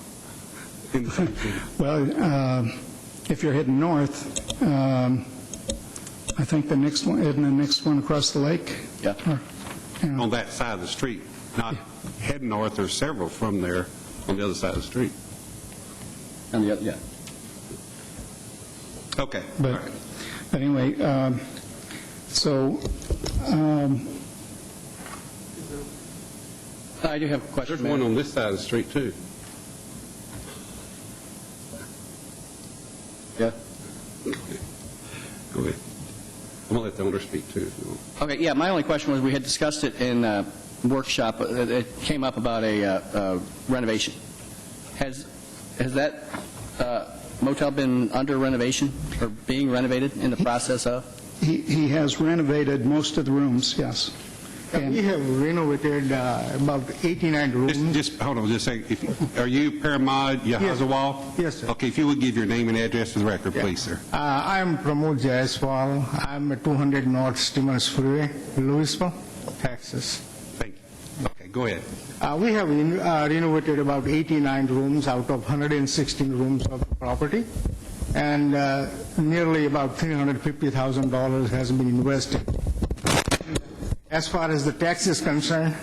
Speaker 6: In the same city.
Speaker 15: Well, if you're heading north, I think the next one, isn't the next one across the lake?
Speaker 14: Yeah.
Speaker 6: On that side of the street, not heading north. There's several from there on the other side of the street.
Speaker 14: And the other, yeah.
Speaker 6: Okay.
Speaker 15: But anyway, so
Speaker 14: I do have a question.
Speaker 6: There's one on this side of the street, too.
Speaker 14: Yeah.
Speaker 6: Go ahead. I'm going to let the owner speak, too, if you want.
Speaker 14: Okay, yeah, my only question was, we had discussed it in workshop, it came up about a renovation. Has that motel been under renovation, or being renovated in the process of?
Speaker 15: he has renovated most of the rooms, yes.
Speaker 11: We have renovated about 89 rooms.
Speaker 6: Just hold on just a second. Are you Paramod Yahazawal?
Speaker 11: Yes, sir.
Speaker 6: Okay, if you would give your name and address for the record, please, sir.
Speaker 11: I'm Pramod Jaiswal. I'm at 200 North Stevens Freeway, Louisville, Texas.
Speaker 6: Thank you. Okay, go ahead.
Speaker 11: We have renovated about 89 rooms out of 116 rooms of the property, and nearly about $350,000 has been invested. As far as the tax is concerned,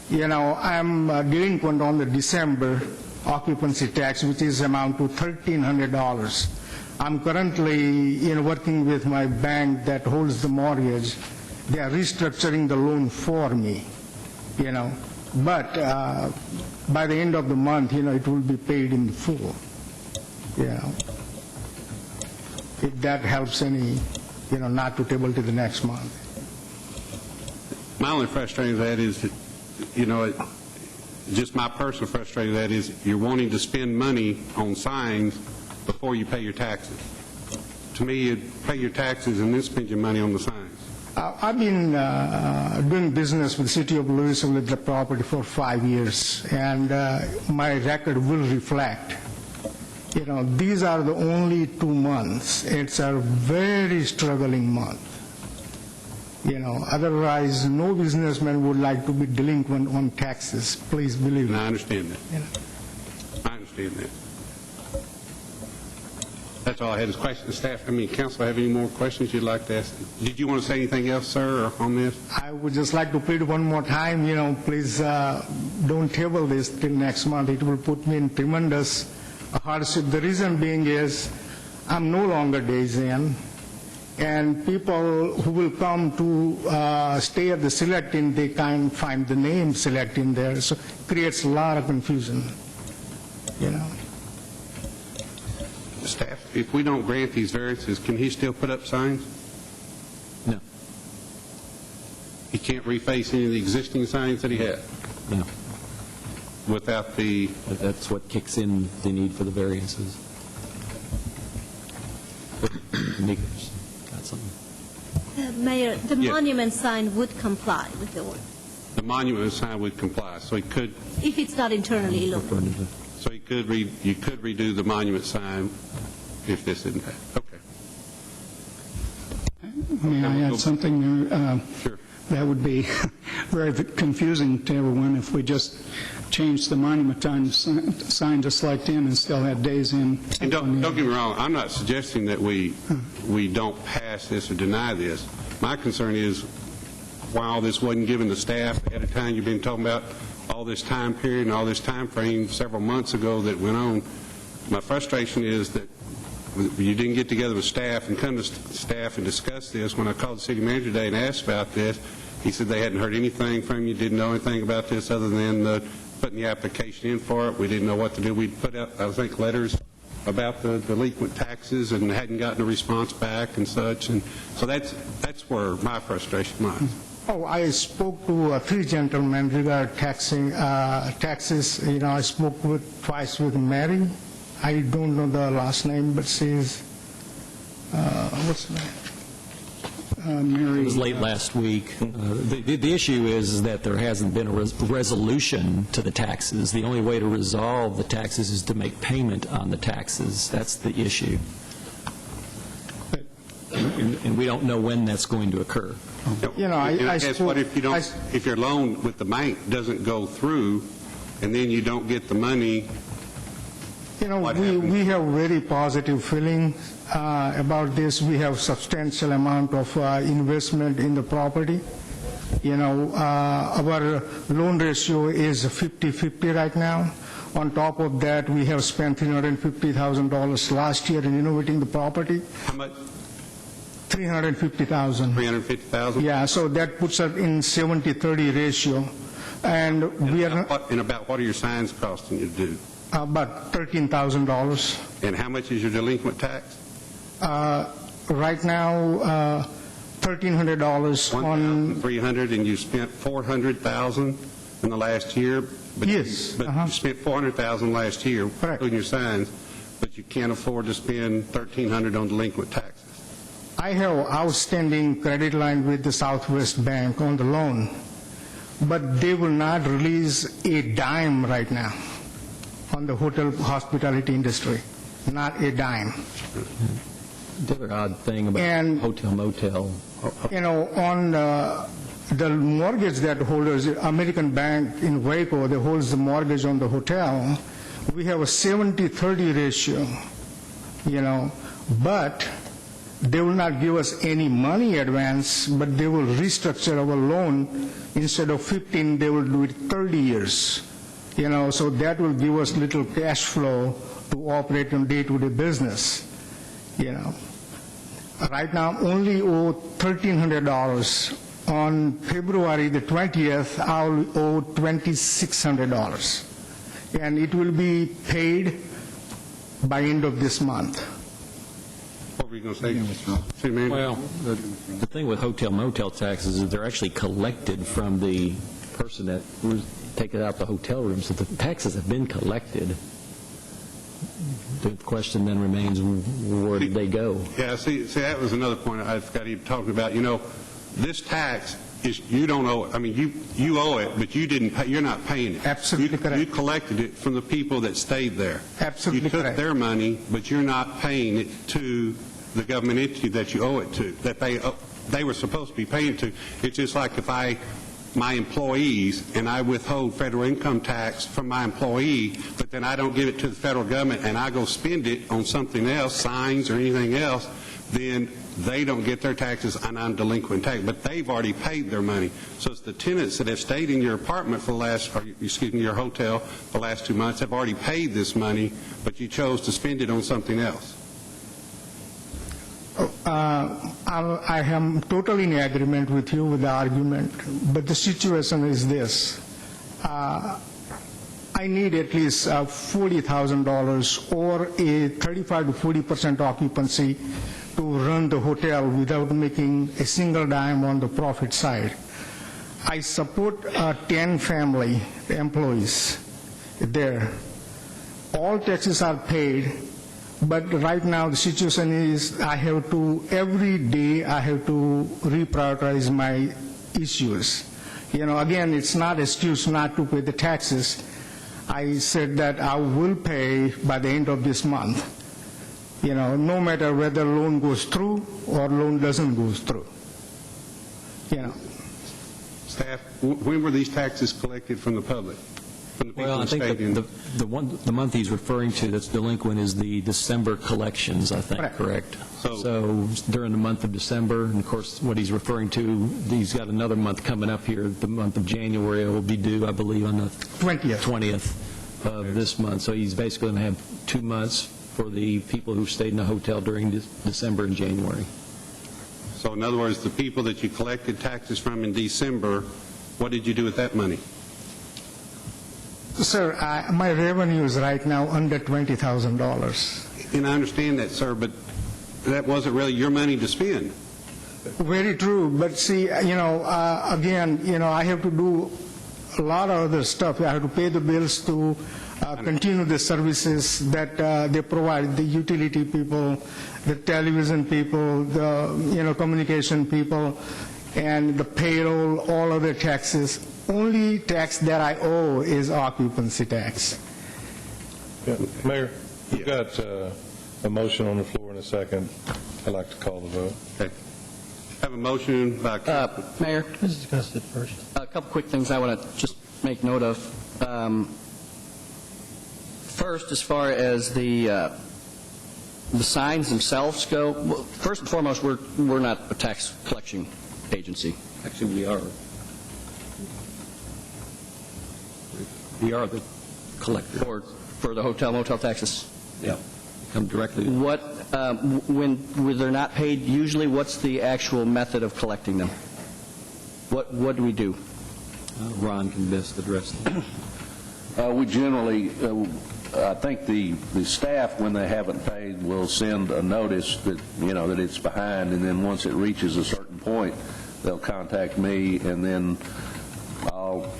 Speaker 11: I'm delinquent on the December occupancy tax, which is amount to $1,300. I'm currently working with my bank that holds the mortgage. They are restructuring the loan for me, But by the end of the month, it will be paid in full, If that helps any, not to table to the next month.
Speaker 6: My only frustration with that is that, just my personal frustration with that is you're wanting to spend money on signs before you pay your taxes. To me, you pay your taxes and then spend your money on the signs.
Speaker 11: I've been doing business with the city of Louisville with the property for 5 years, and my record will reflect. These are the only 2 months. It's a very struggling month. Otherwise, no businessman would like to be delinquent on taxes. Please believe me.
Speaker 6: And I understand that. I understand that. That's all I had is questions. Staff, council, have any more questions you'd like to ask? Did you want to say anything else, sir, on this?
Speaker 11: I would just like to plead one more time, please don't table this till next month. It will put me in tremendous hardship. The reason being is I'm no longer Days Inn, and people who will come to stay at the Select Inn, they can't find the name Select Inn there, so it creates a lot of confusion, you know.
Speaker 6: Staff, if we don't grant these variances, can he still put up signs?
Speaker 12: No.
Speaker 6: He can't reface any of the existing signs that he had
Speaker 12: No.
Speaker 6: without the...
Speaker 12: That's what kicks in the need for the variances. Nichols, got something?
Speaker 3: Mayor, the
Speaker 6: Yes.
Speaker 3: monument sign would comply with the order,
Speaker 6: The monument sign would comply, so he could,
Speaker 3: if it's not internally illuminated.
Speaker 6: so he could you could redo the monument sign if this didn't happen. Okay.
Speaker 15: May I add something there?
Speaker 6: Sure.
Speaker 15: That would be very confusing to everyone if we just changed the monument sign to Select Inn and still had Days Inn.
Speaker 6: And don't get me wrong, I'm not suggesting that we don't pass this or deny this. My concern is, while this wasn't given to staff ahead of time, you've been talking about all this time period and all this time frame several months ago that went on. My frustration is that you didn't get together with staff and come to staff and discuss this. When I called the city manager today and asked about this, he said they hadn't heard anything from you, didn't know anything about this other than putting the application in for it. We didn't know what to do. We'd put out, I think, letters about the delinquent taxes and hadn't gotten a response back and such. And so that's where my frustration lies.
Speaker 11: Oh, I spoke to three gentlemen regarding taxes. You know, I spoke twice with Mary. I don't know the last name, but she's, what's her name?
Speaker 15: Mary.
Speaker 12: It was late last week. The issue is that there hasn't been a resolution to the taxes. The only way to resolve the taxes is to make payment on the taxes. That's the issue. And we don't know when that's going to occur.
Speaker 11: You know, I
Speaker 6: guess
Speaker 11: spoke-
Speaker 6: what if your loan with the bank doesn't go through and then you don't get the money?
Speaker 11: You know,
Speaker 6: What
Speaker 11: we
Speaker 6: happened?
Speaker 11: have very positive feeling about this. We have substantial amount of investment in the property. You know, our loan ratio is 50-50 right now. On top of that, we have spent $350,000 last year in renovating the property.
Speaker 6: How much?
Speaker 11: $350,000.
Speaker 6: $350,000?
Speaker 11: Yeah, so that puts us in 70-30 ratio. And we are
Speaker 6: And about what are your signs costing you to do?
Speaker 11: about $13,000.
Speaker 6: And how much is your delinquent tax?
Speaker 11: Right now, $1,300 on,
Speaker 6: $1,300, and you spent $400,000 in the last year? But
Speaker 11: Yes,
Speaker 6: But you spent $400,000 last year,
Speaker 11: Correct.
Speaker 6: including your signs, but you can't afford to spend $1,300 on delinquent taxes.
Speaker 11: I have outstanding credit line with the Southwest Bank on the loan, but they will not release a dime right now on the hotel hospitality industry, not a dime.
Speaker 12: The other odd thing about
Speaker 11: And-
Speaker 12: hotel motel,
Speaker 11: You know, on the mortgage that holders, American Bank in Waco, that holds the mortgage on the hotel, we have a 70-30 ratio, you know, but they will not give us any money advance, but they will restructure our loan. Instead of 15, they will do it 30 years. You know, so that will give us little cash flow to operate on day-to-day business, you know. Right now, only owe $1,300. On February the 20th, I'll owe $2,600. And it will be paid by end of this month.
Speaker 6: What were you going to say? City Manager?
Speaker 12: well, the thing with hotel motel taxes is they're actually collected from the person that was taking out the hotel room, so the taxes have been collected. The question then remains, where did they go?
Speaker 6: Yeah, see, that was another point I forgot even talking about. You know, this tax is, you don't owe it. I mean, you owe it, but you didn't pay, you're not paying it.
Speaker 11: Absolutely correct.
Speaker 6: You collected it from the people that stayed there.
Speaker 11: Absolutely
Speaker 6: You took
Speaker 11: correct.
Speaker 6: their money, but you're not paying it to the government entity that you owe it to, that they were supposed to be paying to. It's just like if my employees, and I withhold federal income tax from my employee, but then I don't give it to the federal government and I go spend it on something else, signs or anything else, then they don't get their taxes and I'm delinquent tax. But they've already paid their money. So it's the tenants that have stayed in your apartment for the last, or excuse me, your hotel for the last 2 months have already paid this money, but you chose to spend it on something else.
Speaker 15: I am totally in agreement with you with the argument, but the situation is this. I need at least $40,000 or a 35 to 40% occupancy to run the hotel without making a single dime on the profit side. I support 10 family employees there. All taxes are paid, but right now the situation is I have to, every day I have to reprioritize my issues. Again, it's not an excuse not to pay the taxes. I said that I will pay by the end of this month, no matter whether loan goes through or loan doesn't go through.
Speaker 6: Staff, when were these taxes collected from the public? From the people
Speaker 12: Well, I
Speaker 6: in the
Speaker 12: think
Speaker 6: stadium?
Speaker 12: the month he's referring to that's delinquent is the December collections, I think, correct? So during the month of December, and of course, what he's referring to, he's got another month coming up here, the month of January will be due, I believe, on the 20th of this month. So he's basically going to have 2 months for the people who stayed in the hotel during December and January.
Speaker 6: So in other words, the people that you collected taxes from in December, what did you do with that money?
Speaker 15: Sir, my revenue is right now under $20,000.
Speaker 6: And I understand that, sir, but that wasn't really your money to spend.
Speaker 15: Very true, but see, again, I have to do a lot of other stuff. I have to pay the bills to continue the services that they provide, the utility people, the television people, the communication people, and the payroll, all other taxes. Only tax that I owe is occupancy tax.
Speaker 5: Mayor, you've got a motion on the floor in a second. I'd like to call the vote.
Speaker 6: Okay. Have a motion by
Speaker 14: Mayor?
Speaker 4: Let's discuss it first.
Speaker 14: A couple quick things I want to just make note of. First, as far as the signs themselves go, well, first and foremost, we're not a tax collection agency.
Speaker 12: Actually, we are. We are the collector.
Speaker 14: For the hotel, motel taxes.
Speaker 12: Yeah. Come directly.
Speaker 14: What, when they're not paid, usually what's the actual method of collecting them? What do we do?
Speaker 12: Ron can best address that.
Speaker 1: We generally, I think the staff, when they haven't paid, will send a notice that, that it's behind, and then once it reaches a certain point, they'll contact me, and then I'll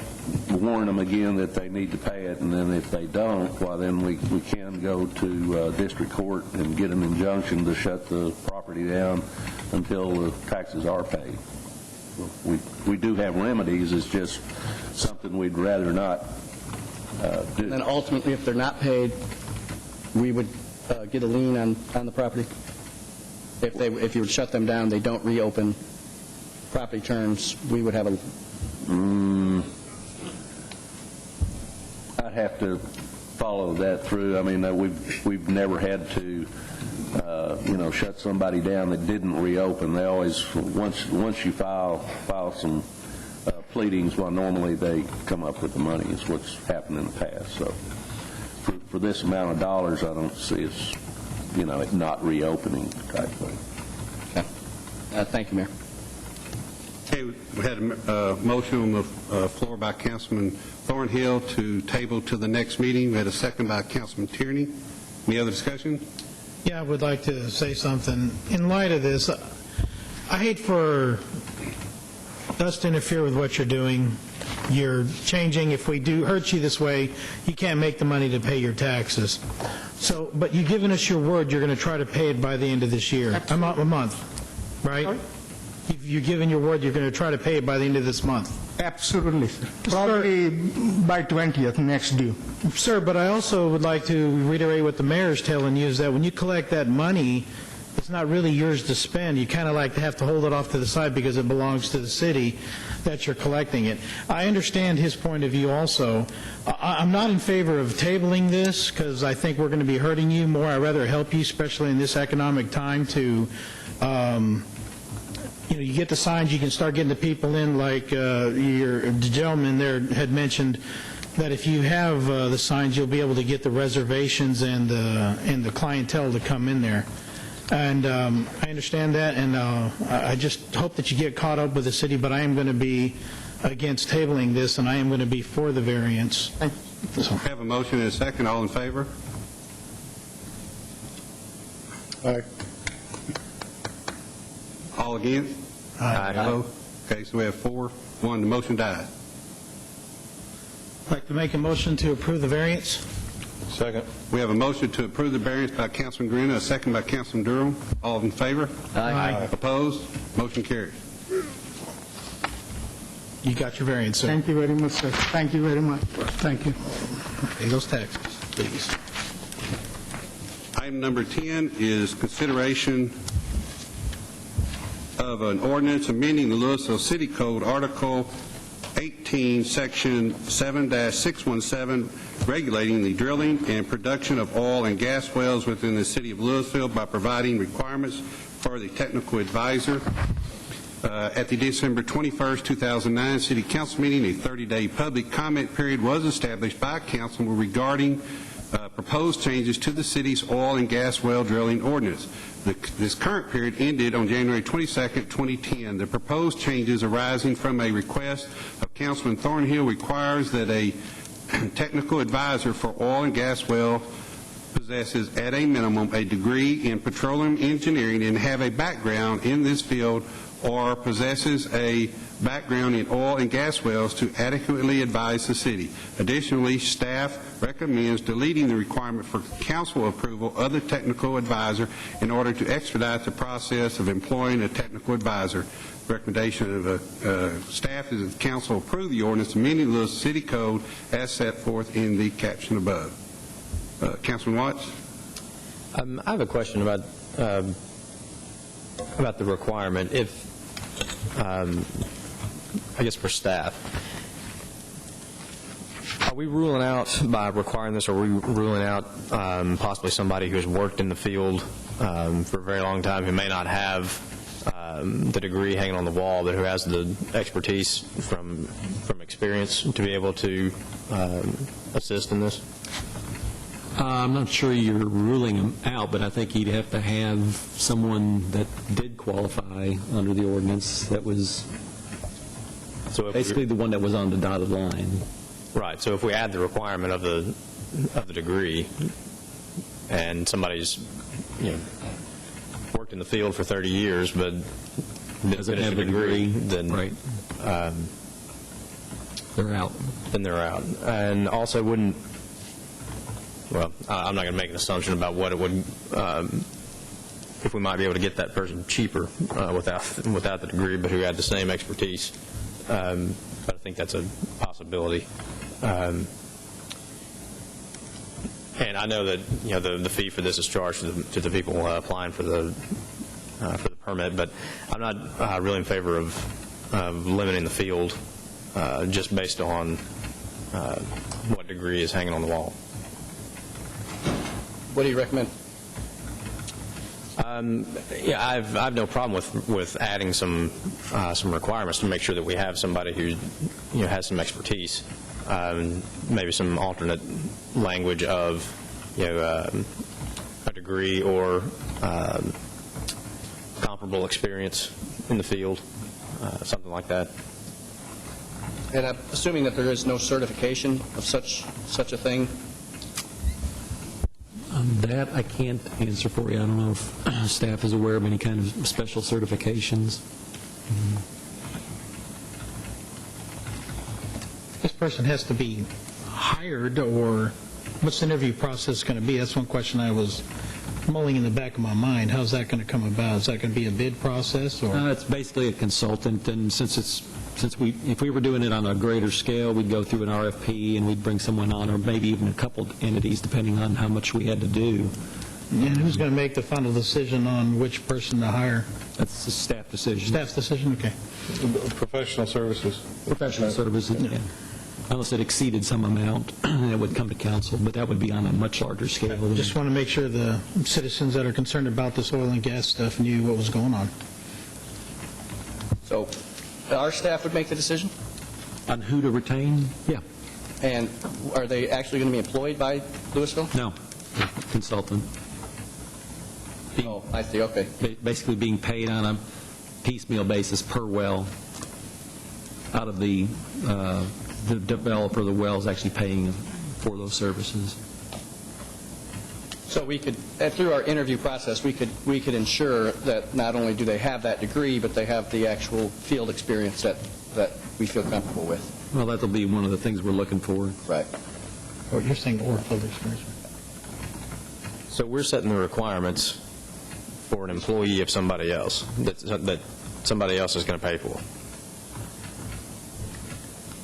Speaker 1: warn them again that they need to pay it, and then if they don't, well, then we can go to district court and get an injunction to shut the property down until the taxes are paid. We do have remedies. It's just something we'd rather not do.
Speaker 14: And then ultimately, if they're not paid, we would get a lien on the property? If you would shut them down, they don't reopen property terms, we would have a...
Speaker 1: I'd have to follow that through. I mean, we've never had to, shut somebody down that didn't reopen. They always, once you file some pleadings, well, normally they come up with the money. Is what's happened in the past. So, for this amount of dollars, I don't see it's, it not reopening type thing.
Speaker 14: Okay. Thank you, Mayor.
Speaker 6: Okay, we had a motion on the floor by Councilman Thornhill to table to the next meeting. We had a second by Councilman Tierney. Any other discussion?
Speaker 4: Yeah, I would like to say something. In light of this, I hate for us to interfere with what you're doing. You're changing. If we do hurt you this way, you can't make the money to pay your taxes. So, but you've given us your word you're going to try to pay it by the end of this year. A month, right? Sorry? You've given your word you're going to try to pay it by the end of this month.
Speaker 15: Absolutely, sir. Probably by 20th, next due.
Speaker 4: Sir, but I also would like to reiterate what the mayor's telling you, is that when you collect that money, it's not really yours to spend. You kind of like to have to hold it off to the side because it belongs to the city that you're collecting it. I understand his point of view also. I'm not in favor of tabling this because I think we're going to be hurting you more. I'd rather help you, especially in this economic time, to you get the signs, you can start getting the people in, like the gentleman there had mentioned, that if you have the signs, you'll be able to get the reservations and the clientele to come in there. And I understand that, and I just hope that you get caught up with the city, but I am going to be against tabling this, and I am going to be for the variance. So.
Speaker 6: Have a motion and a second. All in favor?
Speaker 5: Aye.
Speaker 6: All against?
Speaker 4: Aye.
Speaker 6: Opposed? Okay, so we have 4-1. The motion died.
Speaker 4: I'd like to make a motion to approve the variance.
Speaker 5: Second.
Speaker 6: We have a motion to approve the variance by Councilman Green, a second by Councilman Durham. All in favor?
Speaker 4: Aye.
Speaker 6: Opposed? Motion carries.
Speaker 4: You got your variance, sir.
Speaker 15: Thank you very much, sir. Thank you very much. Thank you.
Speaker 4: Pay those taxes, please.
Speaker 6: Item number 10 is consideration of an ordinance amending the Louisville City Code, Article 18, Section 7-617, regulating the drilling and production of oil and gas wells within the city of Louisville by providing requirements for the technical advisor. At the December 21st, 2009 City Council meeting, a 30-day public comment period was established by council regarding proposed changes to the city's oil and gas well drilling ordinance. This current period ended on January 22nd, 2010. The proposed changes arising from a request of Councilman Thornhill requires that a technical advisor for oil and gas well possesses at a minimum a degree in petroleum engineering and have a background in this field, or possesses a background in oil and gas wells to adequately advise the city. Additionally, staff recommends deleting the requirement for council approval of the technical advisor in order to expedite the process of employing a technical advisor. Recommendation of staff is that the council approve the ordinance amending the city code as set forth in the caption above. Councilman Watts?
Speaker 7: I have a question about the requirement. If, I guess for staff, are we ruling out by requiring this, or are we ruling out possibly somebody who has worked in the field for a very long time, who may not have the degree hanging on the wall, but who has the expertise from experience to be able to assist in this?
Speaker 12: I'm not sure you're ruling him out, but I think you'd have to have someone that did qualify under the ordinance that was basically the one that was on the dotted line.
Speaker 7: Right. So if we add the requirement of the degree, and somebody's worked in the field for 30 years but doesn't have a degree, then
Speaker 12: right. They're out.
Speaker 7: Then they're out. And also wouldn't. Well, I'm not going to make an assumption about what it would, if we might be able to get that person cheaper without the degree, but who had the same expertise. But I think that's a possibility. And I know that the fee for this is charged to the people applying for the permit, but I'm not really in favor of limiting the field just based on what degree is hanging on the wall.
Speaker 14: What do you recommend?
Speaker 7: Yeah, I've no problem with adding some requirements to make sure that we have somebody who has some expertise, maybe some alternate language of a degree or comparable experience in the field, something like that.
Speaker 14: And I'm assuming that there is no certification of such a thing.
Speaker 12: That I can't answer for you. I don't know if staff is aware of any kind of special certifications.
Speaker 4: This person has to be hired, or what's the interview process going to be? That's one question I was mulling in the back of my mind. How's that going to come about? Is that going to be a bid process? Or?
Speaker 12: It's basically a consultant, and if we were doing it on a greater scale, we'd go through an RFP and we'd bring someone on, or maybe even a couple entities, depending on how much we had to do.
Speaker 4: And who's going to make the final decision on which person to hire?
Speaker 12: That's a staff decision.
Speaker 4: Staff's decision? Okay.
Speaker 5: Professional services.
Speaker 12: Professional services, yeah. Unless it exceeded some amount, and it would come to council, but that would be on a much larger scale.
Speaker 4: Just want to make sure the citizens that are concerned about this oil and gas stuff knew what was going on.
Speaker 14: So our staff would make the decision?
Speaker 12: On who to retain? Yeah.
Speaker 14: And are they actually going to be employed by Louisville?
Speaker 12: No. Consultant.
Speaker 7: Oh, I see, okay.
Speaker 12: basically being paid on a piecemeal basis per well out of the developer of the well is actually paying for those services.
Speaker 7: So we could, through our interview process, we could ensure that not only do they have that degree, but they have the actual field experience that we feel comfortable with.
Speaker 12: Well, that'll be one of the things we're looking for.
Speaker 7: Right.
Speaker 4: Oh, you're saying or field experience.
Speaker 7: So we're setting the requirements for an employee of somebody else, that somebody else is going to pay for.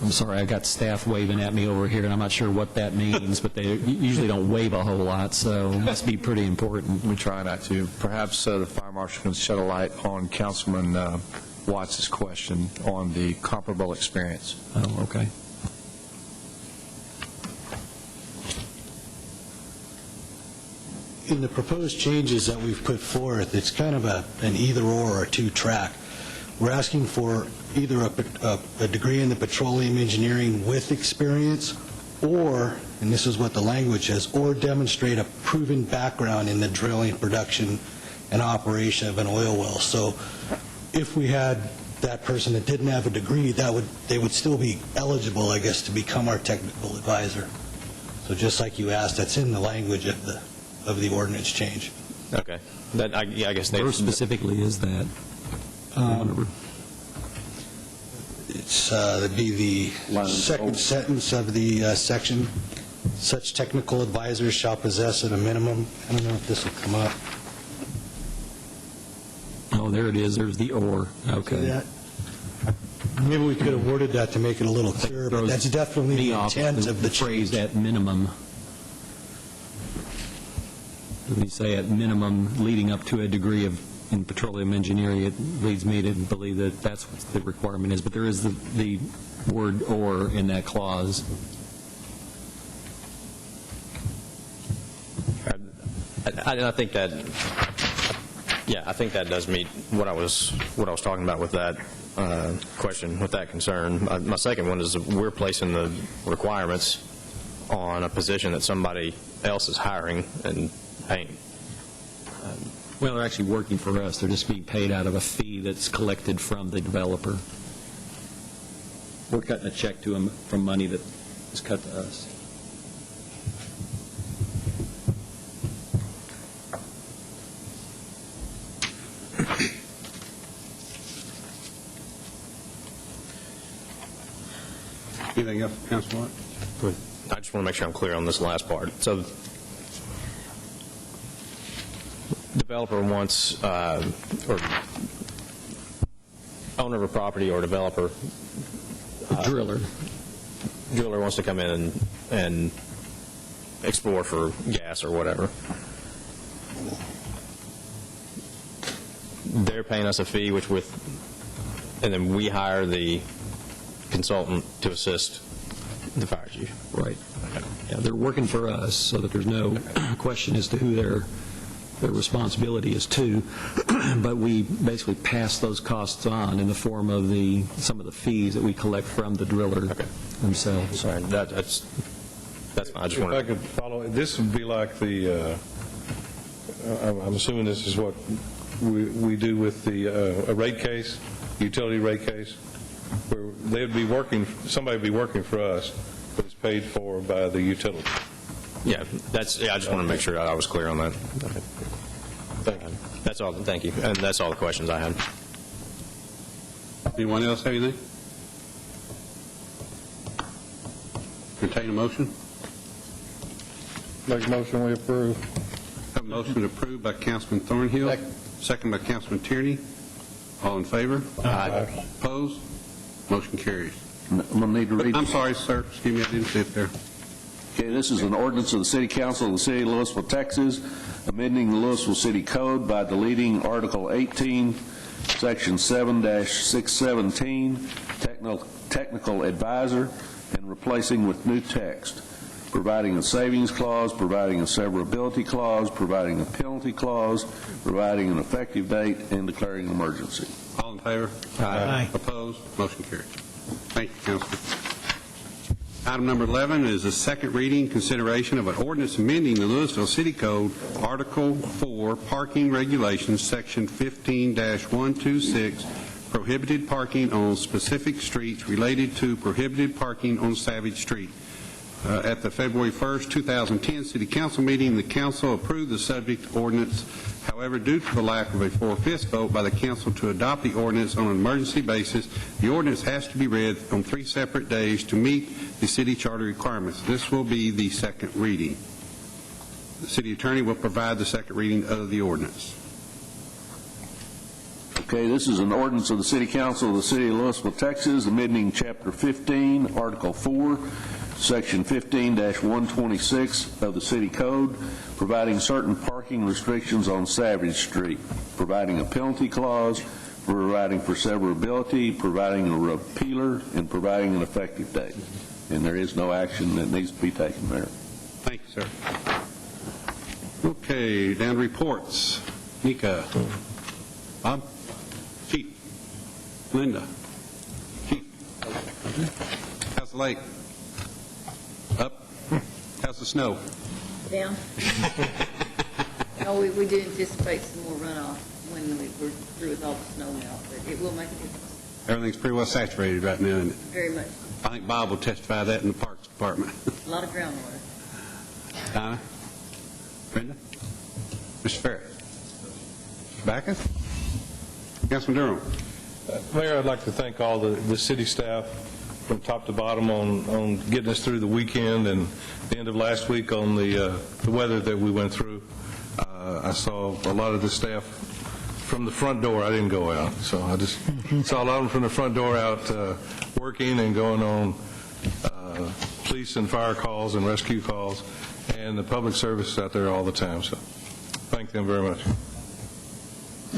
Speaker 12: I'm sorry, I got staff waving at me over here, and I'm not sure what that means, but they usually don't wave a whole lot, so it must be pretty important.
Speaker 16: We try not to. Perhaps the fire marshal can shed a light on Councilman Watts' question on the comparable experience.
Speaker 12: Oh, okay.
Speaker 17: In the proposed changes that we've put forth, it's kind of an either-or or a two-track. We're asking for either a degree in the petroleum engineering with experience, or, and this is what the language says, or demonstrate a proven background in the drilling, production, and operation of an oil well. So if we had that person that didn't have a degree, they would still be eligible, I guess, to become our technical advisor. So just like you asked, that's in the language of the ordinance change.
Speaker 7: Okay. I guess
Speaker 12: Where specifically is that?
Speaker 17: It'd be the second sentence of the section. Such technical advisors shall possess at a minimum. I don't know if this will come up.
Speaker 12: Oh, there it is. There's the or. Okay.
Speaker 17: Maybe we could have worded that to make it a little clearer, but that's definitely the intent of the
Speaker 12: phrase at minimum. When you say at minimum leading up to a degree in petroleum engineering, it leads me to believe that that's what the requirement is. But there is the word or in that clause.
Speaker 7: I think that, yeah, I think that does meet what I was talking about with that question, with that concern. My second one is we're placing the requirements on a position that somebody else is hiring and paying.
Speaker 12: Well, they're actually working for us. They're just being paid out of a fee that's collected from the developer. We're cutting a check to them from money that is cut to us.
Speaker 6: Anything else, Councilman Watt?
Speaker 7: I just want to make sure I'm clear on this last part. So developer wants, or owner of a property or developer,
Speaker 12: driller
Speaker 7: wants to come in and explore for gas or whatever. They're paying us a fee, and then we hire the consultant to assist the fire chief.
Speaker 12: Right. Yeah, they're working for us, so that there's no question as to who their responsibility is to, but we basically pass those costs on in the form of some of the fees that we collect from the driller themselves.
Speaker 7: Sorry, that's fine. I just wanted
Speaker 5: If I could follow, this would be like the, I'm assuming this is what we do with a rate case, utility rate case, where somebody would be working for us, but it's paid for by the utility.
Speaker 7: Yeah, I just want to make sure I was clear on that.
Speaker 5: Thank you.
Speaker 7: That's all. Thank you. And that's all the questions I had.
Speaker 6: Anyone else have anything? Entertain a motion?
Speaker 5: Make a motion, we approve.
Speaker 6: Have a motion approved by Councilman Thornhill, second by Councilman Tierney. All in favor?
Speaker 7: Aye.
Speaker 6: Opposed? Motion carries.
Speaker 1: I'm going to need to read.
Speaker 6: I'm sorry, sir. Excuse me, I didn't see it there.
Speaker 1: Okay, this is an ordinance of the City Council of the City of Louisville, Texas, amending the Louisville City Code by deleting Article 18, Section 7-617, technical advisor, and replacing with new text, providing a savings clause, providing a severability clause, providing a penalty clause, providing an effective date, and declaring an emergency.
Speaker 6: All in favor?
Speaker 4: Aye.
Speaker 6: Opposed? Motion carries. Thank you, Councilman. Item number 11 is a second reading, consideration of an ordinance amending the Louisville City Code, Article 4, Parking Regulations, Section 15-126, prohibited parking on specific streets related to prohibited parking on Savage Street. At the February 1st, 2010 City Council meeting, the council approved the subject ordinance. However, due to the lack of a 4/5 vote by the council to adopt the ordinance on an emergency basis, the ordinance has to be read on 3 separate days to meet the city charter requirements. This will be the second reading. The city attorney will provide the second reading of the ordinance.
Speaker 1: Okay, this is an ordinance of the City Council of the City of Louisville, Texas, amending Chapter 15, Article 4, Section 15-126 of the City Code, providing certain parking restrictions on Savage Street, providing a penalty clause, providing for severability, providing a repealer, and providing an effective date. And there is no action that needs to be taken there.
Speaker 6: Thank you, sir. Okay, down to reports. Nika. Bob? Chief? Linda? Chief? How's the lake? Up? How's the snow?
Speaker 18: Down. No, we do anticipate some more runoff when we're through with all the snow now, but it will make a difference.
Speaker 6: Everything's pretty well saturated right now, isn't it?
Speaker 18: Very much.
Speaker 6: I think Bob will testify that in the Parks Department.
Speaker 18: A lot of groundwater.
Speaker 6: Donna? Brenda? Mr. Farrell? Mr. Backus? Councilman Durham?
Speaker 5: Mayor, I'd like to thank all the city staff from top to bottom on getting us through the weekend and the end of last week on the weather that we went through. I saw a lot of the staff from the front door. I didn't go out, so I just saw a lot of them from the front door out working and going on police and fire calls and rescue calls, and the public service out there all the time. So thank them very much.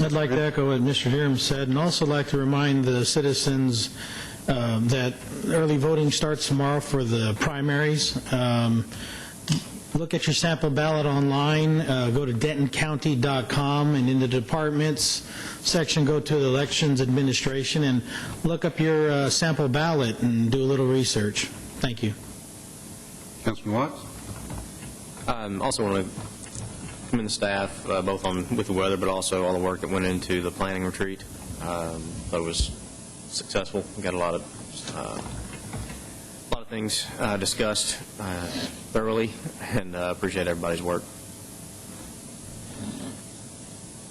Speaker 4: I'd like to echo what Mr. Durham said, and also like to remind the citizens that early voting starts tomorrow for the primaries. Look at your sample ballot online. Go to DentonCounty.com, and in the departments section, go to the Elections Administration and look up your sample ballot and do a little research. Thank you.
Speaker 6: Councilman Watts?
Speaker 7: Also want to commend the staff, both with the weather, but also all the work that went into the planning retreat. Thought it was successful. We got a lot of things discussed thoroughly, and appreciate everybody's work.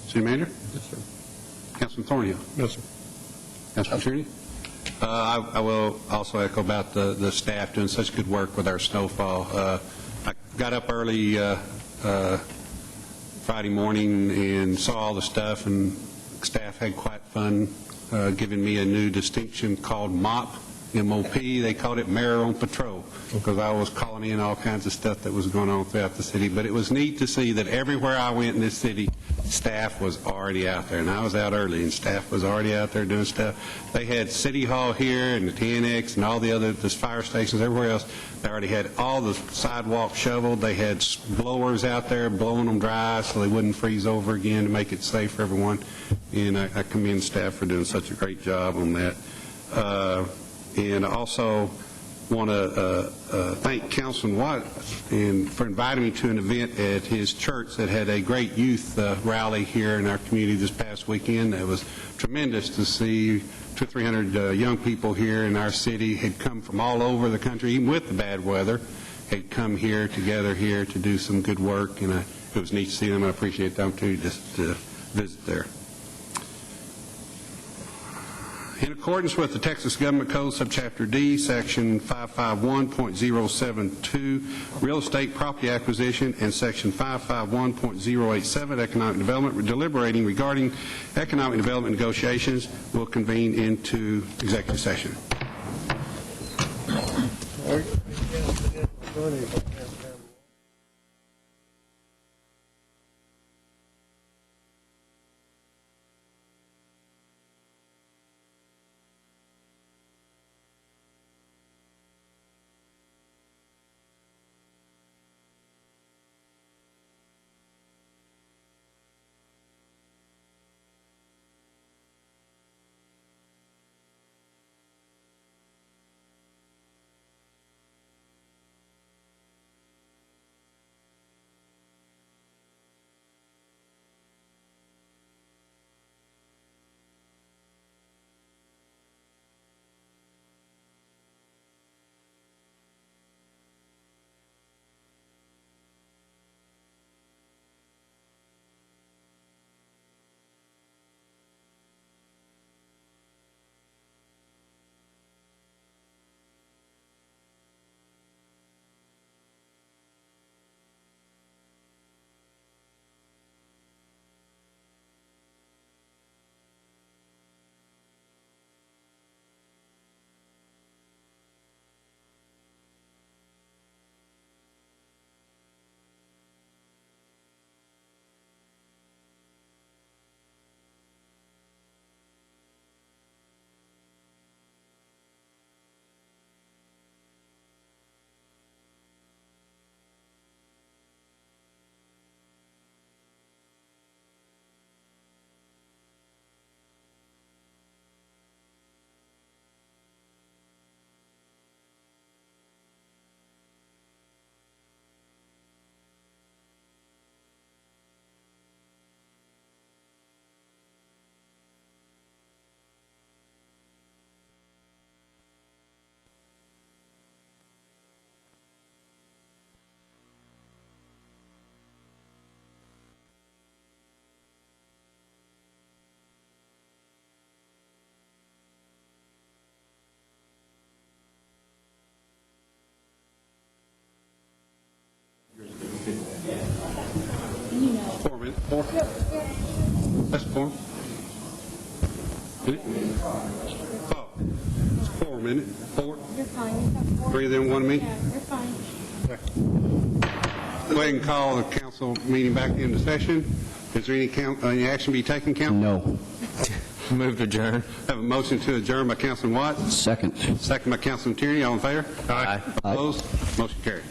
Speaker 6: City Manager? Yes, sir. Councilman Thornhill?
Speaker 5: Yes, sir.
Speaker 6: Councilman Tierney? I will also echo about the staff doing such good work with our snowfall. I got up early Friday morning and saw all the stuff, and staff had quite fun giving me a new distinction called MOP, M-O-P. They called it Mayor on Patrol, because I was calling in all kinds of stuff that was going on throughout the city. But it was neat to see that everywhere I went in this city, staff was already out there. And I was out early, and staff was already out there doing stuff. They had City Hall here and the TNX and all the other fire stations, everywhere else. They already had all the sidewalks shoveled. They had blowers out there blowing them dry so they wouldn't freeze over again to make it safe for everyone. And I commend staff for doing such a great job on that. And I also want to thank Councilman Watt for inviting me to an event at his church that had a great youth rally here in our community this past weekend. It was tremendous to see 200 or 300 young people here in our city had come from all over the country, even with the bad weather, had come here together here to do some good work, and it was neat to see them. I appreciate the opportunity to visit there. In accordance with the Texas Government Code, Subchapter D, Section 551.072, Real Estate Property Acquisition, and Section 551.087, Economic Development, deliberating regarding economic development negotiations, will convene into executive session. 4 minutes. 4? That's 4. Minute? Oh, it's 4 minutes. 4?
Speaker 19: You're fine. You've got 4.
Speaker 6: 3 of them, 1 meeting?
Speaker 19: Yeah, you're fine.
Speaker 6: Go ahead and call the council meeting back into session. Is there any action to be taken, council?
Speaker 14: No.
Speaker 12: Move to adjourn.
Speaker 6: Have a motion to adjourn by Councilman Watts.
Speaker 14: Second.
Speaker 6: Second by Councilman Tierney. All in favor?
Speaker 12: Aye.
Speaker 6: Opposed? Motion carried.